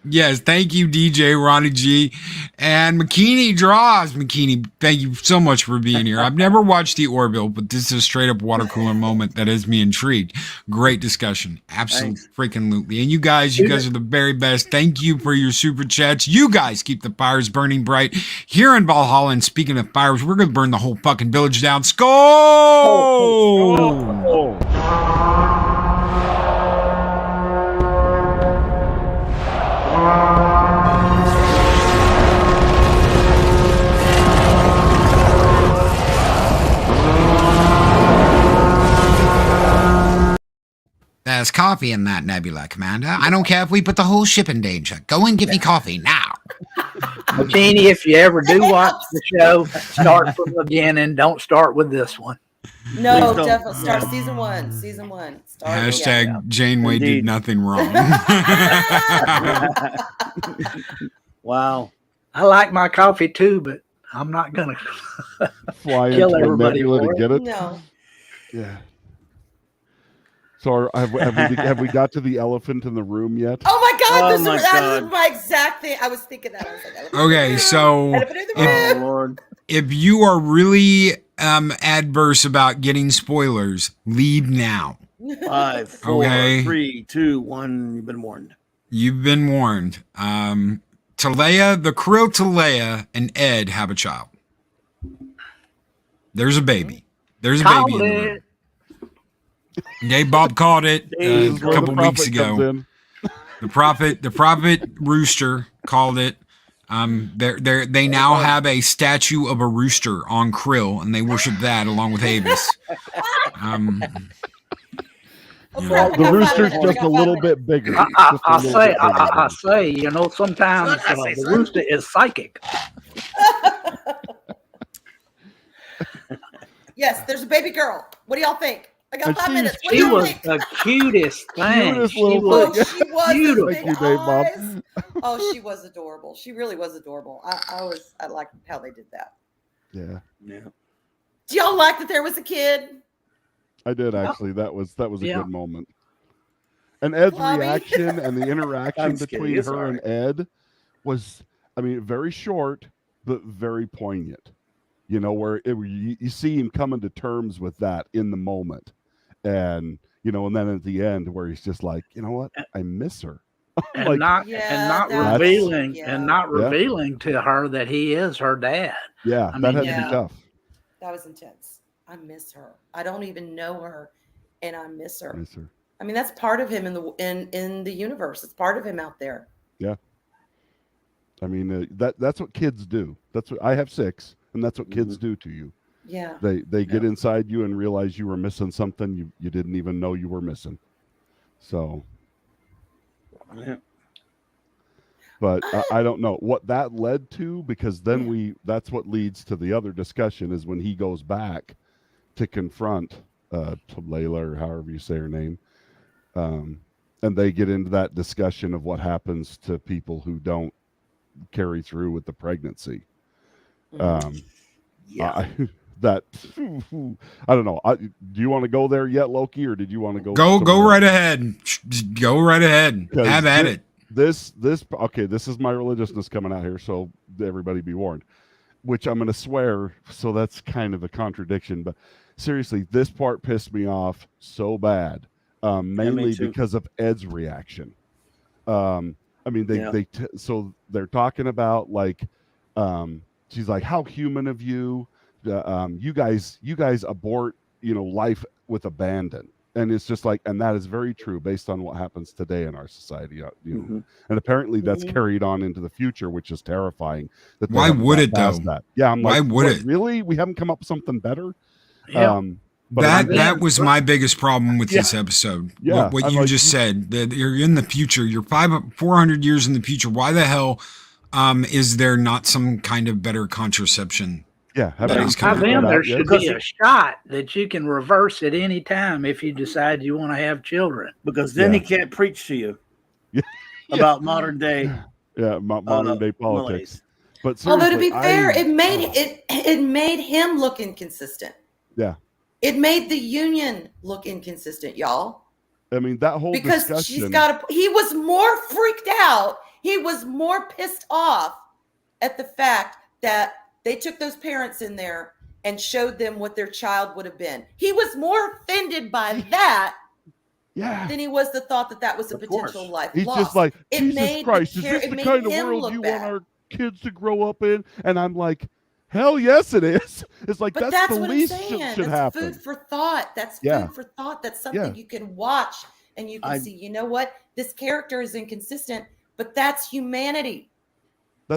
Yes, thank you, DJ Ronnie G. And McKinney Draws. McKinney, thank you so much for being here. I've never watched the Orville, but this is a straight up water cooler moment that has me intrigued. Great discussion. Absolutely freaking lootly. And you guys are the very best. Thank you for your super chats. You guys keep the fires burning bright here in Valhalla. And speaking of fires, we're going to burn the whole fucking village down. Skull! There's coffee in that nebula, Commander. I don't care if we put the whole ship in danger. Go and get me coffee now. McKinney, if you ever do watch the show, start from the beginning. Don't start with this one. No, definitely start season one. Start Hashtag Janeway did nothing wrong. Wow. I like my coffee too, but I'm not gonna fly kill into the everybody nebula for to get it. No. Yeah. So have we got to the elephant in the room yet? Oh my God! Oh That my is God. my exact thing. I was thinking that. I was like, Okay, so if you are really adverse about getting spoilers, leave now. 5, 4, Okay. 3, 2, 1. You've been warned. You've been warned. Talea, the Krill Talea, and Ed have a child. There's a baby. There's a baby in the room. Dave Bob called it a couple weeks ago. The prophet Rooster called it. They now have a statue of a rooster on Krill, and they worship that along with Avis. The rooster's just a little bit bigger. I say, sometimes the rooster is psychic. Yes, there's a baby girl. What do y'all think? I got 5 minutes. What do She y'all was think? the cutest thing. Cutest She little was thing. She was beautiful. with Thank you, big Dave Bob. eyes. Oh, she was adorable. She really was adorable. I liked how they did that. Yeah, Do y'all like that there was a kid? I did actually. That was a Yeah. good moment. And Ed's Bobby. reaction and the interaction I'm just kidding. between It's her all and Ed was, very short but very poignant. Where you see him coming to terms with that in the moment, and and then at the end where he's just like, you know what, I miss her, And not that's- revealing yeah. and not revealing to her that he is her dad. yeah, I that mean, had to be tough. That was intense. I miss her. I don't even know her, and I miss her. Miss her. I mean, that's part of him in the universe. It's part of him out there. Yeah. That's what kids do. That's what I have 6, and that's what kids do to you. Yeah. They get inside you and realize you were missing something you didn't even know you were missing. So, but I don't know what that led to, because then that's what leads to the other discussion is when he goes back to confront Layla, or however you say her name, and they get into that discussion of what happens to people who don't carry through with the pregnancy. That I don't know. Do you want to go there yet, Loki, or did you want to go? Go right ahead. Go right ahead. Have at it. This is my religiousness coming out here, so everybody be warned. Which I'm going to swear, so that's kind of a contradiction. But seriously, this part pissed me off so bad, mainly because of Ed's reaction. So they're talking about she's like, how human of you. You guys abort, life with abandon. And it's just like, and that is very true based on what happens today in our society, and apparently that's carried on into the future, which is terrifying. Why would it though? That. Yeah, I'm why like, would it? Really? We haven't come up with something better? Yeah. That was my biggest problem with this episode. Yeah, what you just said, that you're in the future, you're 400 years in the future. Why the hell is there not some kind of better contraception? Yeah, there should be a shot that you can reverse at any time if you decide you want to have children. Because then he can't preach to you about modern day Yeah, modern day politics. But Although to be seriously, fair, it made him look inconsistent. Yeah. It made the union look inconsistent, y'all. I mean, that whole Because discussion. he was more freaked out. He was more pissed off at the fact that they took those parents in there and showed them what their child would have been. He was more offended by that than he was the thought that that was a potential life He's loss. just like, It Jesus made Christ, the is this it the made kind of him world look you bad. want our kids to grow up in? And I'm like, hell yes, it is. It's like, But that's the what least I'm saying. should That's happen. food for thought. That's Yeah. food for thought. That's something you can watch and you can see, you know what? This character is inconsistent, but that's humanity.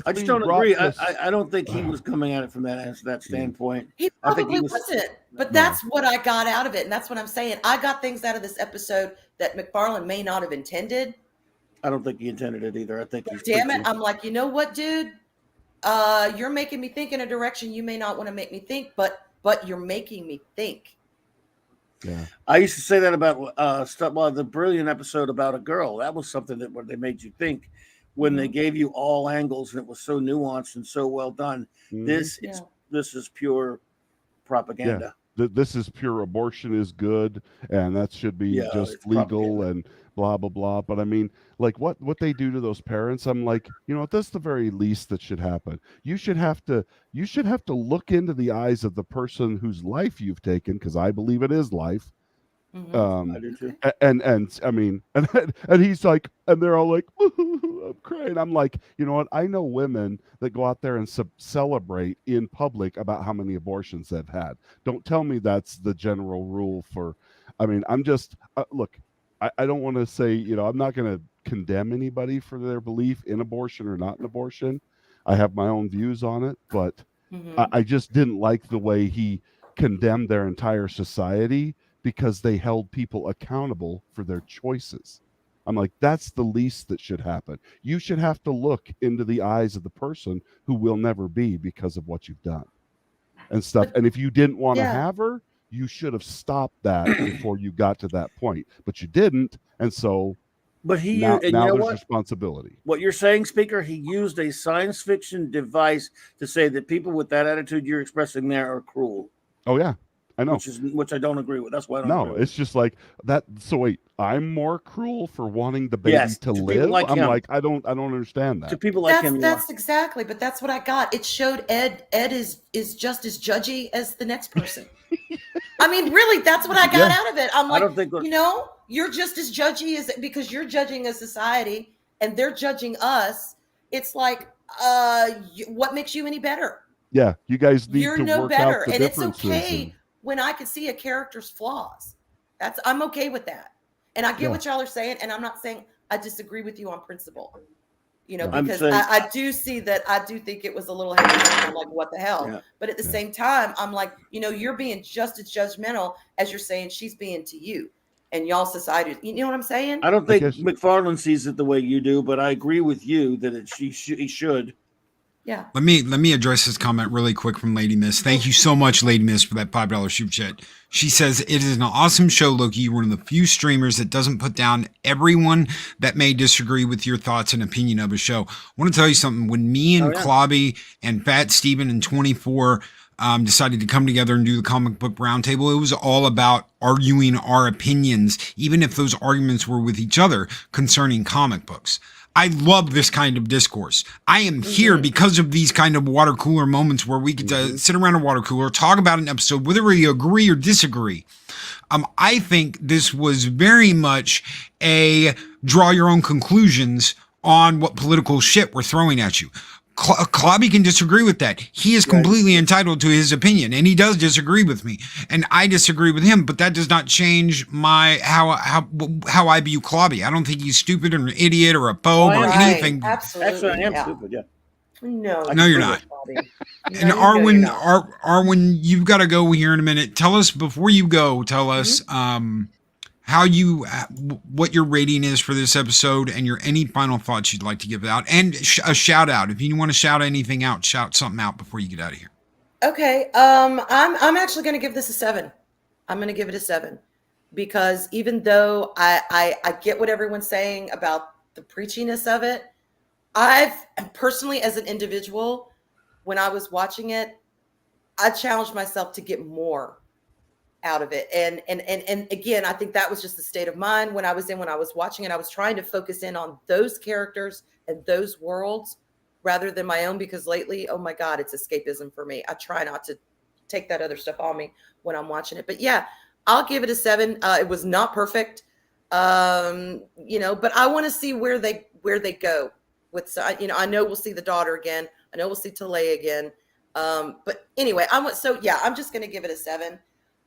I just don't agree. I don't think he was coming at it from that standpoint. He I think probably wasn't, but that's what I got out of it. And that's what I'm saying. I got things out of this episode that McFarlane may not have intended. I don't think he intended it either. I think he's Damn it. I'm like, you know what, dude? You're making me think in a direction you may not want to make me think, but you're making me think. Yeah. I used to say that about stuff. Well, the brilliant episode about a girl. That was something that where they made you think when they gave you all angles and it was so nuanced and so well done. Mhm. This is pure propaganda. Yeah. This is pure abortion is good, and that should be just legal and blah blah blah. But I mean, like what they do to those parents, I'm like, you know, that's the very least that should happen. You should have to look into the eyes of the person whose life you've taken, because I believe it is life. I do too. And I mean, and he's like, and they're all like, I'm crying. I'm like, you know what? I know women that go out there and celebrate in public about how many abortions they've had. Don't tell me that's the general rule for. I mean, I'm just look. I don't want to say, you know, I'm not going to condemn anybody for their belief in abortion or not in abortion. I have my own views on it, but I just didn't like the way he condemned their entire society because they held people accountable for their choices. I'm like, that's the least that should happen. You should have to look into the eyes of the person who will never be because of what you've done and stuff. And if you didn't want to have her, you should have stopped that before you got to that point. But you didn't, and so But now you know there's what? responsibility. What you're saying, Speaker, he used a science fiction device to say that people with that attitude you're expressing there are cruel. Oh yeah, I know. Which I don't agree with. That's why I don't No, agree with. it's just like that. So wait, I'm more cruel for wanting the baby to people live. like I'm him. like, I don't understand that. To people like him, That's exactly, but that's what I got. It showed Ed is just as judgy as the next person. I mean, really, that's what I got out of it. I'm like, you know, you're just as judgy as because you're judging a society and they're judging us. It's like, what makes you any better? Yeah, you guys need You're to no work better, out the and it's differences. okay when I can see a character's flaws. I'm okay with that, and I get what y'all are saying, and I'm not saying I disagree with you on principle. You know, because I do see that. I do think it was a little heavy. I'm like, what the hell? Yeah. But at the same time, I'm like, you know, you're being just as judgmental as you're saying she's being to you and y'all society. You know what I'm saying? I don't think McFarlane sees it the way you do, but I agree with you that he should. Yeah. Let me address this comment really quick from Lady Miss. Thank you so much, Lady Miss, for that $5 super chat. She says, it is an awesome show, Loki. You're one of the few streamers that doesn't put down everyone that may disagree with your thoughts and opinion of a show. I want to tell you something. When me and Clobby and Fat Steven and 24 decided to come together and do the comic book roundtable, it was all about arguing our opinions, even if those arguments were with each other concerning comic books. I love this kind of discourse. I am here because of these kind of water cooler moments where we get to sit around a water cooler, talk about an episode, whether we agree or disagree. I think this was very much a draw your own conclusions on what political shit we're throwing at you. Clobby can disagree with that. He is completely entitled to his opinion, and he does disagree with me, and I disagree with him. But that does not change my how I view Clobby. I don't think he's stupid or an idiot or a phobe or anything. Absolutely. Actually, I am stupid. Yeah. No, you're not. And Arwyn, you've got to go here in a minute. Tell us before you go. Tell us what your rating is for this episode and any final thoughts you'd like to give out, and a shout out. If you want to shout anything out, shout something out before you get out of here. Okay. I'm actually going to give this a 7. I'm going to give it a 7 because even though I get what everyone's saying about the preachiness of it, I've personally, as an individual, when I was watching it, I challenged myself to get more out of it. And again, I think that was just the state of mind when I was watching it. I was trying to focus in on those characters and those worlds rather than my own, because lately, oh my God, it's escapism for me. I try not to take that other stuff on me when I'm watching it. But yeah, I'll give it a 7. It was not perfect. But I want to see where they go with, I know we'll see the daughter again. I know we'll see Talay again. But anyway, I'm just going to give it a 7.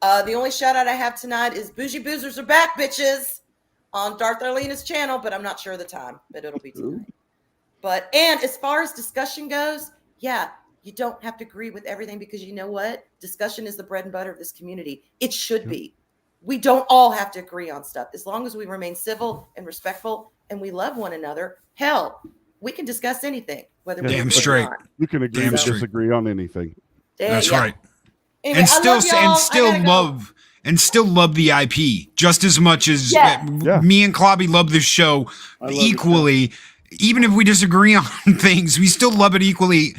The only shout out I have tonight is Bougie Boozers are back, bitches, on Darth Arlena's channel, but I'm not sure of the time, but it'll be tonight. And as far as discussion goes, yeah, you don't have to agree with everything, because you know what? Discussion is the bread and butter of this community. It should be. We don't all have to agree on stuff. As long as we remain civil and respectful and we love one another, hell, we can discuss anything. Whether damn straight. You can agree to disagree on anything. That's right. Anyway, and still love the IP just as much as me and Clobby love this show equally. Even if we disagree on things, we still love it equally.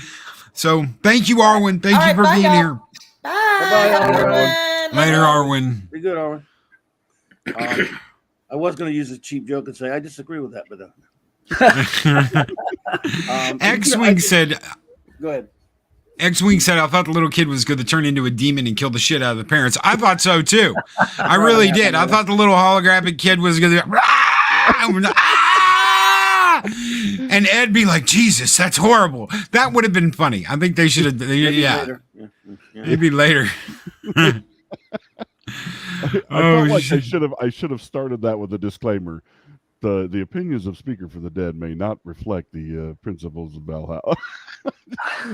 So thank you, Arwyn. Thank you for being here. Bye, Arwyn. Later, Arwyn. Be good, Arwyn. I was going to use a cheap joke and say I disagree with that, but X-Wing said. Go ahead. X-Wing said, I thought the little kid was going to turn into a demon and kill the shit out of the parents. I thought so too. I really did. I thought the little holographic kid was going to and Ed be like, Jesus, that's horrible. That would have been funny. I think they should have. Maybe later. I felt like I should have started that with a disclaimer. The opinions of Speaker for the Dead may not reflect the principles of Valhalla.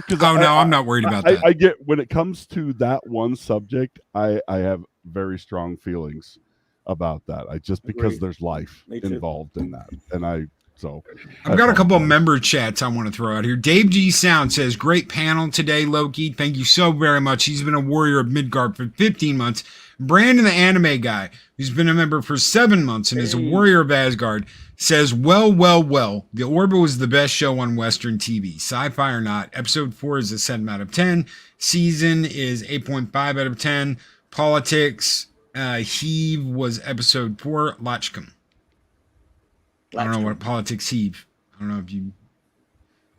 I'm not worried about that. I get, when it comes to that one subject, I have very strong feelings about that. Because there's life involved in that, and I've got a couple of member chats I want to throw out here. Dave G Sound says, great panel today, Loki. Thank you so very much. He's been a warrior of Midgard for 15 months. Brandon, the anime guy, who's been a member for 7 months and is a warrior of Asgard, says, well, the Orville was the best show on Western TV. Sci-fi or not, episode 4 is a 7 out of 10. Season is 8.5 out of 10. Politics, Heave was episode 4. Lachkum. I don't know what politics heave. I don't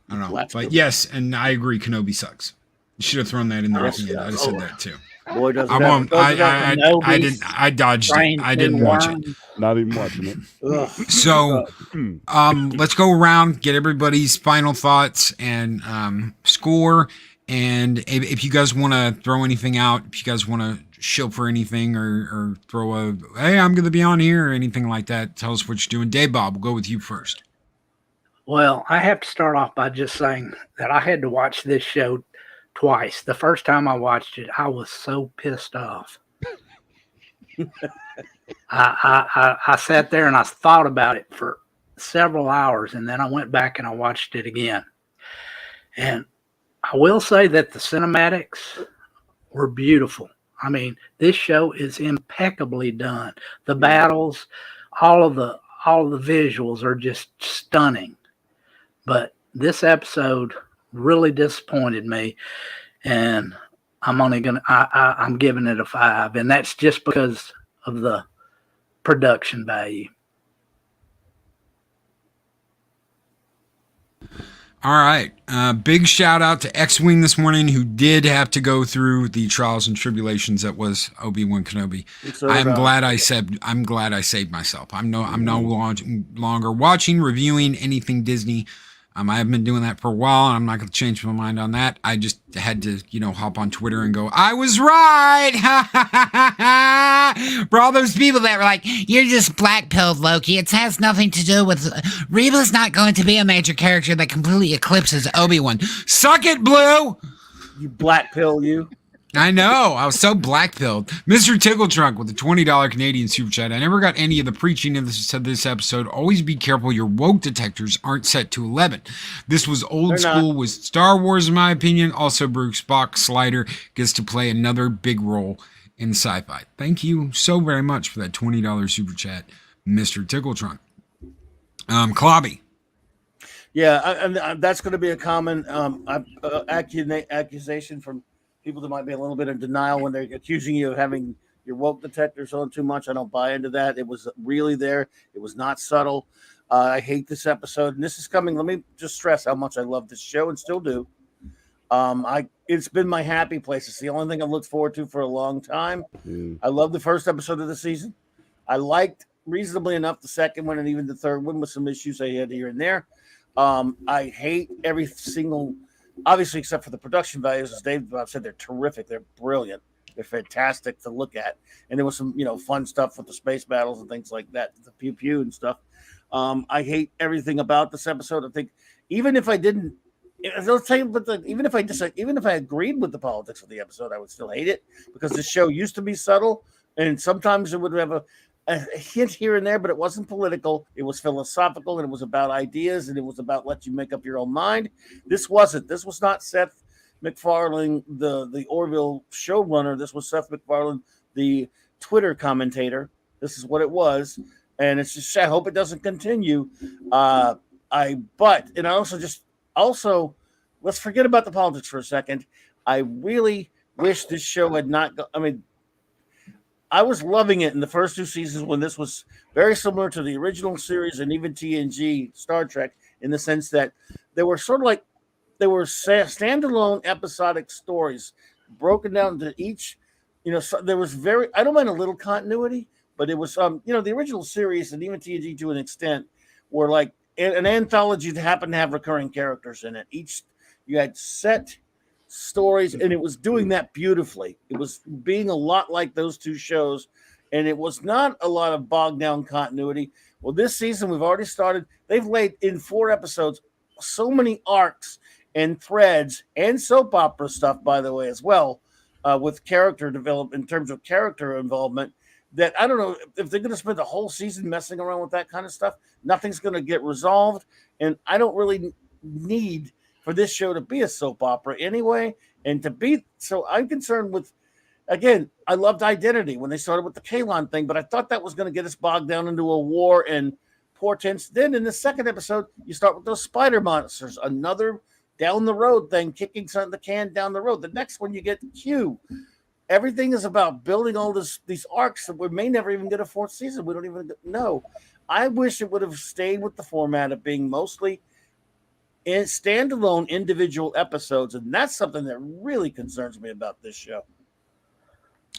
know. But yes, and I agree, Kenobi sucks. You should have thrown that in there at the end. I just said that too. Boy, doesn't I dodged it. I didn't watch it. Not even watching it. So let's go around, get everybody's final thoughts and score. And if you guys want to throw anything out, if you guys want to show for anything or throw a, hey, I'm going to be on here or anything like that, tell us what you're doing. Dave Bob, we'll go with you first. Well, I have to start off by just saying that I had to watch this show twice. The first time I watched it, I was so pissed off. I sat there and I thought about it for several hours, and then I went back and I watched it again. And I will say that the cinematics were beautiful. I mean, this show is impeccably done. The battles, all of the visuals are just stunning. But this episode really disappointed me, and I'm giving it a 5, and that's just because of the production value. All right. Big shout out to X-Wing this morning, who did have to go through the trials and tribulations that was Obi-Wan Kenobi. I'm glad I saved myself. I'm no longer watching, reviewing anything Disney. I haven't been doing that for a while, and I'm not going to change my mind on that. I just had to, hop on Twitter and go, I was right! For all those people that were like, you're just black-pilled, Loki. It has nothing to do with... Reba's not going to be a major character that completely eclipses Obi-Wan. Suck it, Blue! You black pill, you. I know. I was so black-pilled. Mr. Tickle Trunk with a $20 Canadian super chat. I never got any of the preaching of this episode. Always be careful your woke detectors aren't set to 11. This was old school with Star Wars, in my opinion. Also, Bruce Spock Slider gets to play another big role in sci-fi. Thank you so very much for that $20 super chat, Mr. Tickle Trunk. Clobby. Yeah, and that's going to be a common accusation from people that might be a little bit in denial when they're accusing you of having your woke detectors on too much. I don't buy into that. It was really there. It was not subtle. I hate this episode, and this is coming. Let me just stress how much I love this show and still do. It's been my happy place. It's the only thing I've looked forward to for a long time. I love the first episode of the season. I liked reasonably enough the second one and even the third one with some issues I had here and there. I hate every single, obviously, except for the production values. As Dave Bob said, they're terrific. They're brilliant. They're fantastic to look at. And there was some, fun stuff with the space battles and things like that, the pew pew and stuff. I hate everything about this episode. I think even if I didn't, let's say, even if I agreed with the politics of the episode, I would still hate it because the show used to be subtle, and sometimes it would have a hint here and there, but it wasn't political. It was philosophical, and it was about ideas, and it was about let you make up your own mind. This wasn't. This was not Seth MacFarlane, the Orville showrunner. This was Seth MacFarlane, the Twitter commentator. This is what it was, and it's just. I hope it doesn't continue. Also, let's forget about the politics for a second. I really wish this show had not. I was loving it in the first two seasons when this was very similar to the original series and even TNG Star Trek in the sense that they were sort of like they were standalone episodic stories broken down to each. So there was I don't mind a little continuity, but it was the original series and even TNG to an extent were like an anthology that happened to have recurring characters in it. You had set stories, and it was doing that beautifully. It was being a lot like those two shows, and it was not a lot of bogged down continuity. Well, this season we've already started. They've laid in 4 episodes so many arcs and threads and soap opera stuff, by the way, as well, with character development in terms of character involvement. That I don't know if they're going to spend the whole season messing around with that kind of stuff. Nothing's going to get resolved, and I don't really need for this show to be a soap opera anyway, and to be so I'm concerned with. Again, I loved Identity when they started with the Kalon thing, but I thought that was going to get us bogged down into a war and portents. Then in the second episode, you start with those spider monsters, another down the road thing, kicking the can down the road. The next one you get Q. Everything is about building all these arcs that we may never even get a 4th season. We don't even know. I wish it would have stayed with the format of being mostly in standalone individual episodes, and that's something that really concerns me about this show.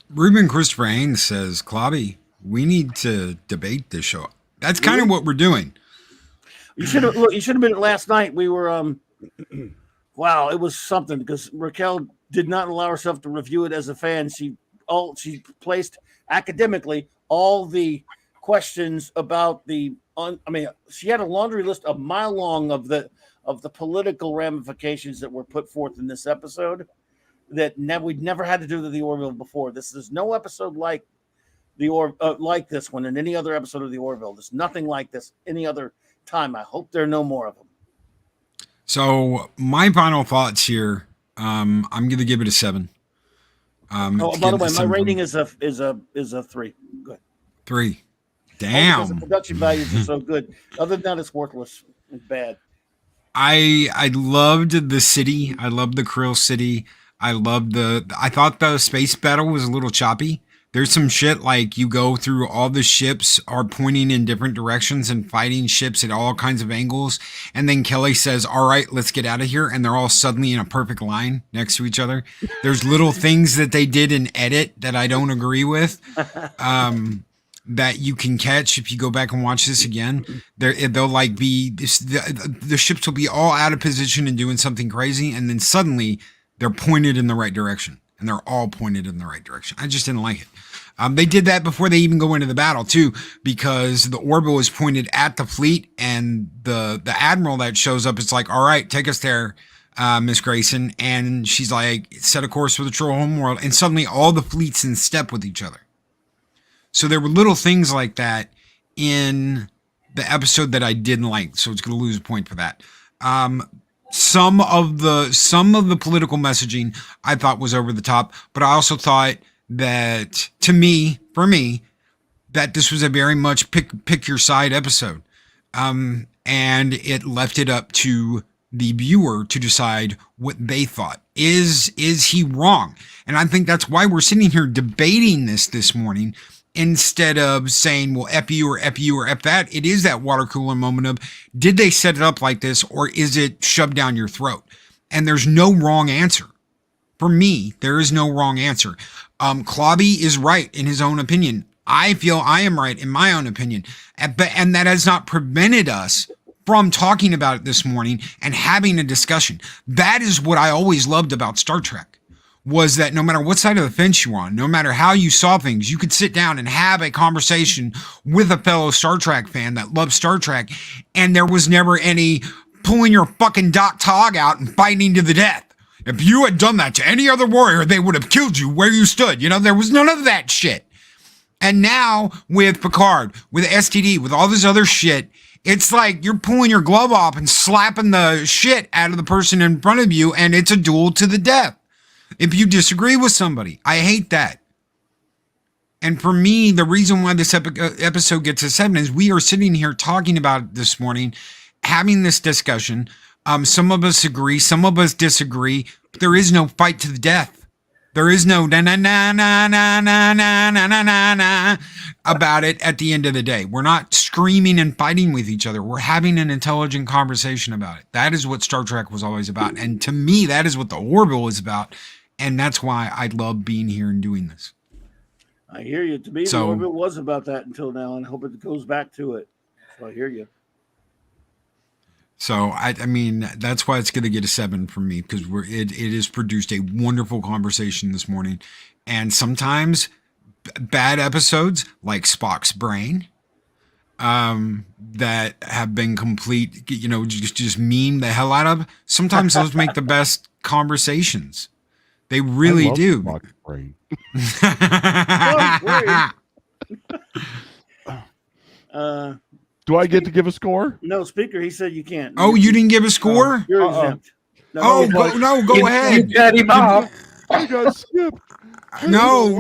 Ruben Christopher Haynes says, Clobby, we need to debate this show. That's kind of what we're doing. You should have been at last night. We were wow, it was something because Raquel did not allow herself to review it as a fan. She placed academically all the questions about she had a laundry list a mile long of the political ramifications that were put forth in this episode that we'd never had to do to the Orville before. There's no episode like like this one in any other episode of the Orville. There's nothing like this any other time. I hope there are no more of them. So my final thoughts here. I'm going to give it a 7. By the way, my rating is a 3. Good. 3. Damn. Because the production values are so good. Other than that, it's worthless. It's bad. I loved the city. I loved the Krill city. I thought the space battle was a little choppy. There's some shit like you go through all the ships are pointing in different directions and fighting ships at all kinds of angles. And then Kelly says, all right, let's get out of here. And they're all suddenly in a perfect line next to each other. There's little things that they did in edit that I don't agree with. That you can catch if you go back and watch this again. They'll like be the ships will be all out of position and doing something crazy. And then suddenly they're pointed in the right direction. And they're all pointed in the right direction. I just didn't like it. They did that before they even go into the battle too, because the Orville is pointed at the fleet, and the admiral that shows up is like, all right, take us there, Miss Grayson. And she's like, set a course for the true home world. And suddenly all the fleet's in step with each other. So there were little things like that in the episode that I didn't like. So it's going to lose a point for that. Some of the political messaging I thought was over the top, but I also thought that for me, that this was a very much pick your side episode. and it left it up to the viewer to decide what they thought. Is he wrong? And I think that's why we're sitting here debating this morning, instead of saying, well, F you or F you or F that. It is that water cooler moment of, did they set it up like this, or is it shoved down your throat? And there's no wrong answer. For me, there is no wrong answer. Clobby is right in his own opinion. I feel I am right in my own opinion. And that has not prevented us from talking about it this morning and having a discussion. That is what I always loved about Star Trek, was that no matter what side of the fence you were on, no matter how you saw things, you could sit down and have a conversation with a fellow Star Trek fan that loves Star Trek, and there was never any pulling your fucking Doc Tog out and fighting to the death. If you had done that to any other warrior, they would have killed you where you stood. You know, there was none of that shit. And now with Picard, with STD, with all this other shit, it's like you're pulling your glove off and slapping the shit out of the person in front of you, and it's a duel to the death. If you disagree with somebody, I hate that. And for me, the reason why this episode gets a 7 is we are sitting here talking about it this morning, having this discussion. Some of us agree, some of us disagree. But there is no fight to the death. There is no na na na na na na na na na na na about it at the end of the day. We're not screaming and fighting with each other. We're having an intelligent conversation about it. That is what Star Trek was always about. And to me, that is what the Orville is about. And that's why I love being here and doing this. I hear you. To me, the Orville was about that until now, and I hope it goes back to it. So I hear you. So, I mean, that's why it's going to get a 7 from me, because it has produced a wonderful conversation this morning. And sometimes bad episodes like Spock's Brain that have been complete, you know, just meme the hell out of. Sometimes those make the best conversations. They really do. Spock's Brain. Do I get to give a score? No, speaker. He said you can't. Oh, you didn't give a score? You're exempt. No, go ahead. Daddy Bob. I got skipped. No.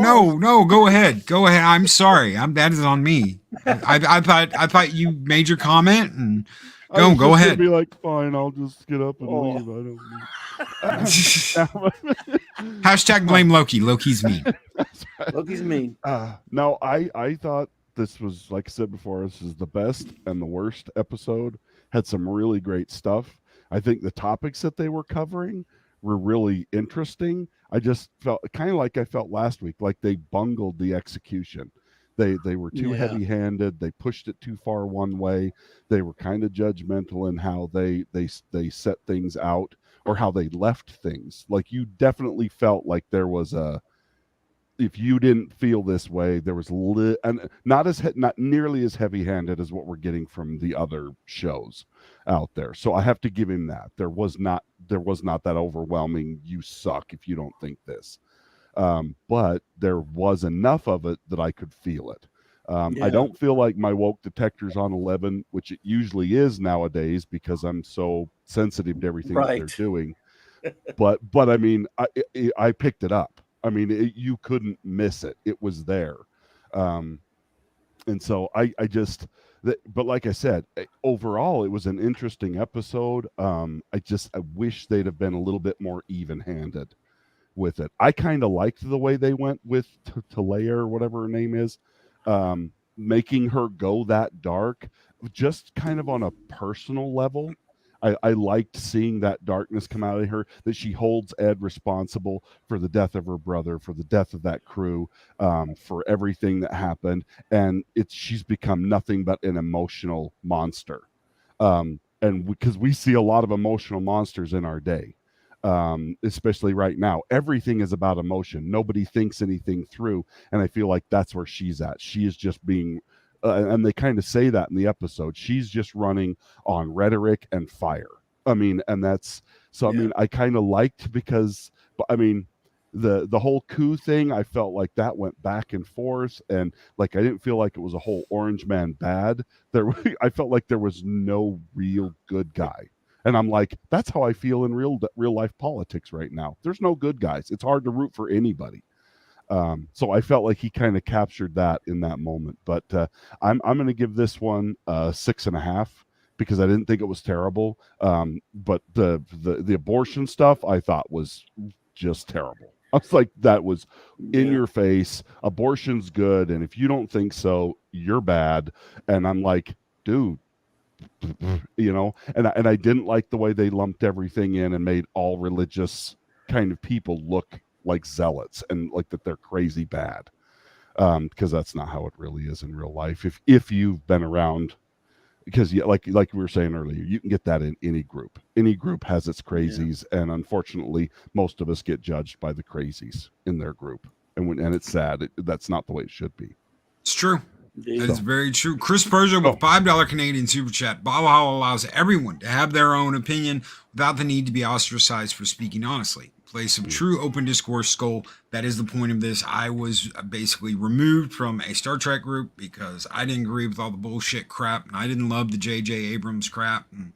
Go ahead. I'm sorry. That is on me. I thought you made your comment and go ahead. Be like, fine. I'll just get up and leave. I don't need. Hashtag blame Loki. Loki's mean. Loki's mean. No, I thought this was, like I said before, this is the best and the worst episode. Had some really great stuff. I think the topics that they were covering were really interesting. I just felt kind of like I felt last week, like they bungled the execution. They were too heavy-handed. They pushed it too far one way. They were kind of judgmental in how they set things out or how they left things. Like, you definitely felt like there was if you didn't feel this way, there was and not nearly as heavy-handed as what we're getting from the other shows out there. So I have to give him that. There was not that overwhelming, you suck if you don't think this. But there was enough of it that I could feel it. I don't feel like my woke detector's on 11, which it usually is nowadays because I'm so sensitive to everything that they're doing. But I mean, I picked it up. I mean, you couldn't miss it. It was there. And so I just, but like I said, overall, it was an interesting episode. I wish they'd have been a little bit more even-handed with it. I kind of liked the way they went with Talea or whatever her name is, making her go that dark, just kind of on a personal level. I liked seeing that darkness come out of her, that she holds Ed responsible for the death of her brother, for the death of that crew, for everything that happened. And she's become nothing but an emotional monster. And because we see a lot of emotional monsters in our day, especially right now, everything is about emotion. Nobody thinks anything through. And I feel like that's where she's at. She is just being and they kind of say that in the episode. She's just running on rhetoric and fire. I mean, and that's so. I mean, I kind of liked because, I mean, the whole coup thing. I felt like that went back and forth, and like I didn't feel like it was a whole Orange Man bad. I felt like there was no real good guy, and I'm like, that's how I feel in real life politics right now. There's no good guys. It's hard to root for anybody. So I felt like he kind of captured that in that moment, but I'm going to give this one 6.5 because I didn't think it was terrible. But the abortion stuff I thought was just terrible. I was like, that was in your face. Abortion's good, and if you don't think so, you're bad. And I'm like, dude, and I didn't like the way they lumped everything in and made all religious kind of people look like zealots and like that they're crazy bad, because that's not how it really is in real life. If you've been around, because like we were saying earlier, you can get that in any group. Any group has its crazies, and unfortunately, most of us get judged by the crazies in their group, and it's sad. That's not the way it should be. It's true. That is very true. Chris Persia with $5 Canadian Super Chat. Bob Hall allows everyone to have their own opinion without the need to be ostracized for speaking honestly. Place of true open discourse, Skull. That is the point of this. I was basically removed from a Star Trek group because I didn't agree with all the bullshit crap, and I didn't love the J.J. Abrams crap. And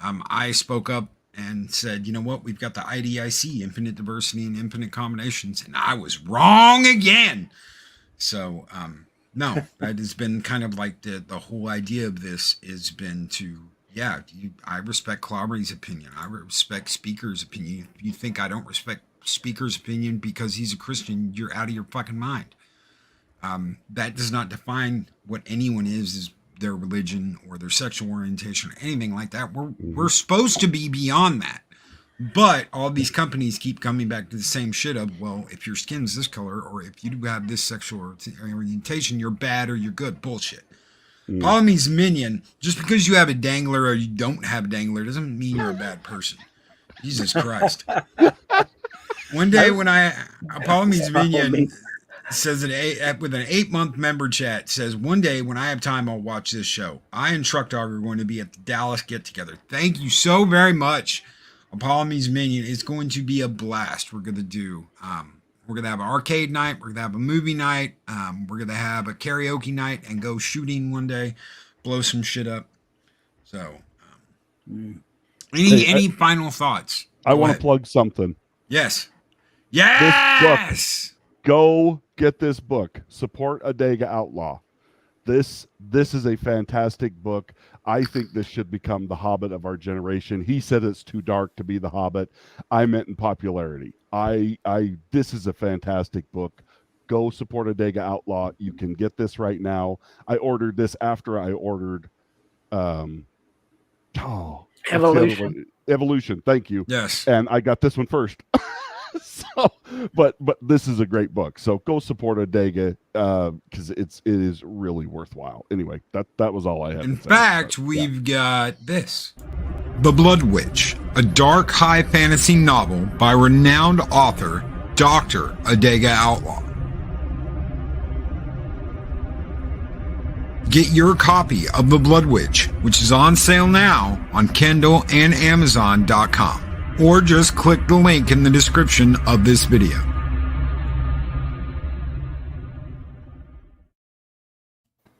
I spoke up and said, you know what? We've got the IDIC, infinite diversity and infinite combinations, and I was wrong again. So, no, that has been kind of like the whole idea of this has been to, I respect Clobberin's opinion. I respect Speaker's opinion. If you think I don't respect Speaker's opinion because he's a Christian, you're out of your fucking mind. That does not define what anyone is their religion or their sexual orientation or anything like that. We're supposed to be beyond that. But all these companies keep coming back to the same shit of, well, if your skin's this color or if you do have this sexual orientation, you're bad or you're good. Bullshit. Polyme's minion, just because you have a dangler or you don't have a dangler doesn't mean you're a bad person. Jesus Christ. One day when Polyme's minion says with an 8-month member chat, says, one day when I have time, I'll watch this show. I and Truck Dog are going to be at the Dallas get together. Thank you so very much. Apollome's Minion is going to be a blast. We're going to do, we're going to have an arcade night. We're going to have a movie night. We're going to have a karaoke night and go shooting one day, blow some shit up. So, any final thoughts? I want to plug something. Yes. Yes. Go get this book. Support Adega Outlaw. This is a fantastic book. I think this should become the Hobbit of our generation. He said it's too dark to be the Hobbit. I meant in popularity. This is a fantastic book. Go support Adega Outlaw. You can get this right now. I ordered this after I ordered Evolution. Thank you. Yes. And I got this one first. But this is a great book. So go support Adega because it is really worthwhile. Anyway, that was all I had. In fact, we've got this. The Blood Witch, a dark high fantasy novel by renowned author Dr. Adega Outlaw. Get your copy of The Blood Witch, which is on sale now on Kindle and Amazon.com. Or just click the link in the description of this video.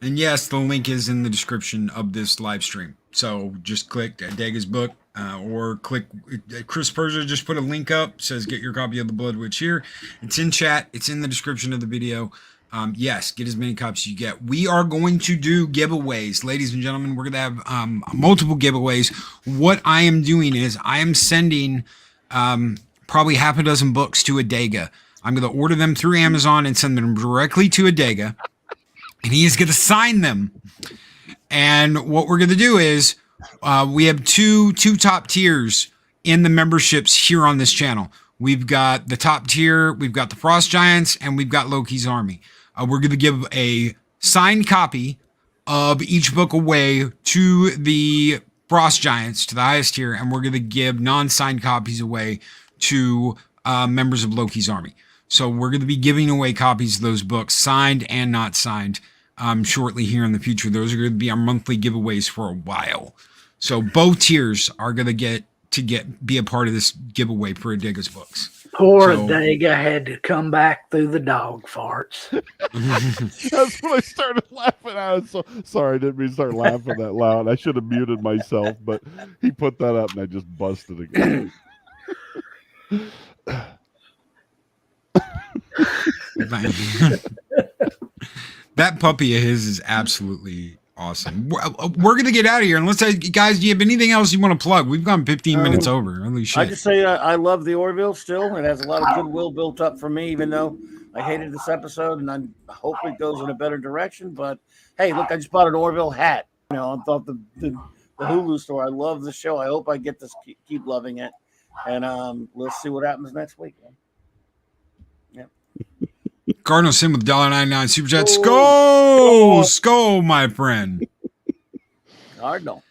And yes, the link is in the description of this live stream. So just click Adega's book or click Chris Persia. Just put a link up, says get your copy of The Blood Witch here. It's in chat. It's in the description of the video. Yes, get as many copies as you get. We are going to do giveaways. Ladies and gentlemen, we're going to have multiple giveaways. What I am doing is I am sending probably half a dozen books to Adega. I'm going to order them through Amazon and send them directly to Adega. And he is going to sign them. And what we're going to do is we have two top tiers in the memberships here on this channel. We've got the top tier, we've got the Frost Giants, and we've got Loki's Army. We're going to give a signed copy of each book away to the Frost Giants, to the highest tier, and we're going to give non-signed copies away to members of Loki's Army. So we're going to be giving away copies of those books, signed and not signed, shortly here in the future. Those are going to be our monthly giveaways for a while. So both tiers are going to be a part of this giveaway for Adega's books. Poor Adega had to come back through the dog farts. That's when I started laughing. I was so sorry. I didn't mean to start laughing that loud. I should have muted myself, but he put that up and I just busted again. That puppy of his is absolutely Awesome. We're going to get out of here. Unless, guys, do you have anything else you want to plug? We've gone 15 minutes over. Holy shit. I just say I love the Orville still. It has a lot of goodwill built up for me, even though I hated this episode, and I hope it goes in a better direction. But, hey, look, I just bought an Orville hat. You know, I thought the Hulu store. I love the show. I hope I get to keep loving it. And let's see what happens next week. Yeah. Cardinal Sim with $1.99 Super Chat. Skull, my friend. Cardinal.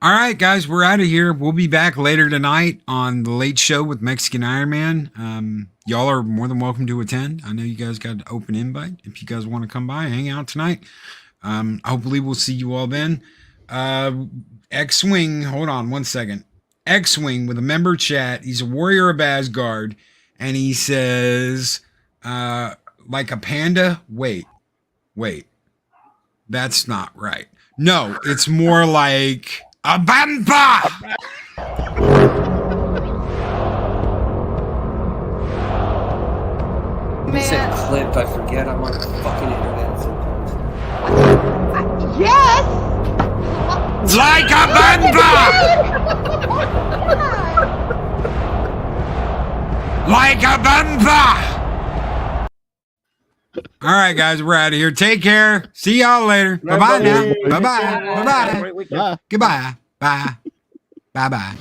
All right, guys, we're out of here. We'll be back later tonight on The Late Show with Mexican Iron Man. Y'all are more than welcome to attend. I know you guys got an open invite. If you guys want to come by, hang out tonight. Hopefully we'll see you all then. X-Wing, hold on one second. X-Wing with a member chat. He's a warrior of Asgard. And he says, like a panda? Wait. That's not right. No, it's more like a bantha! You said clip, I forget. I'm on the fucking internet sometimes. Yes! Like a bantha! Like a bantha! All right, guys, we're out of here. Take care. See y'all later. Bye-bye now. Bye-bye. Bye-bye. Goodbye. Bye. Bye-bye.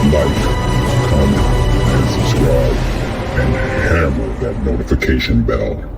Like, comment, and subscribe, and hammer that notification bell.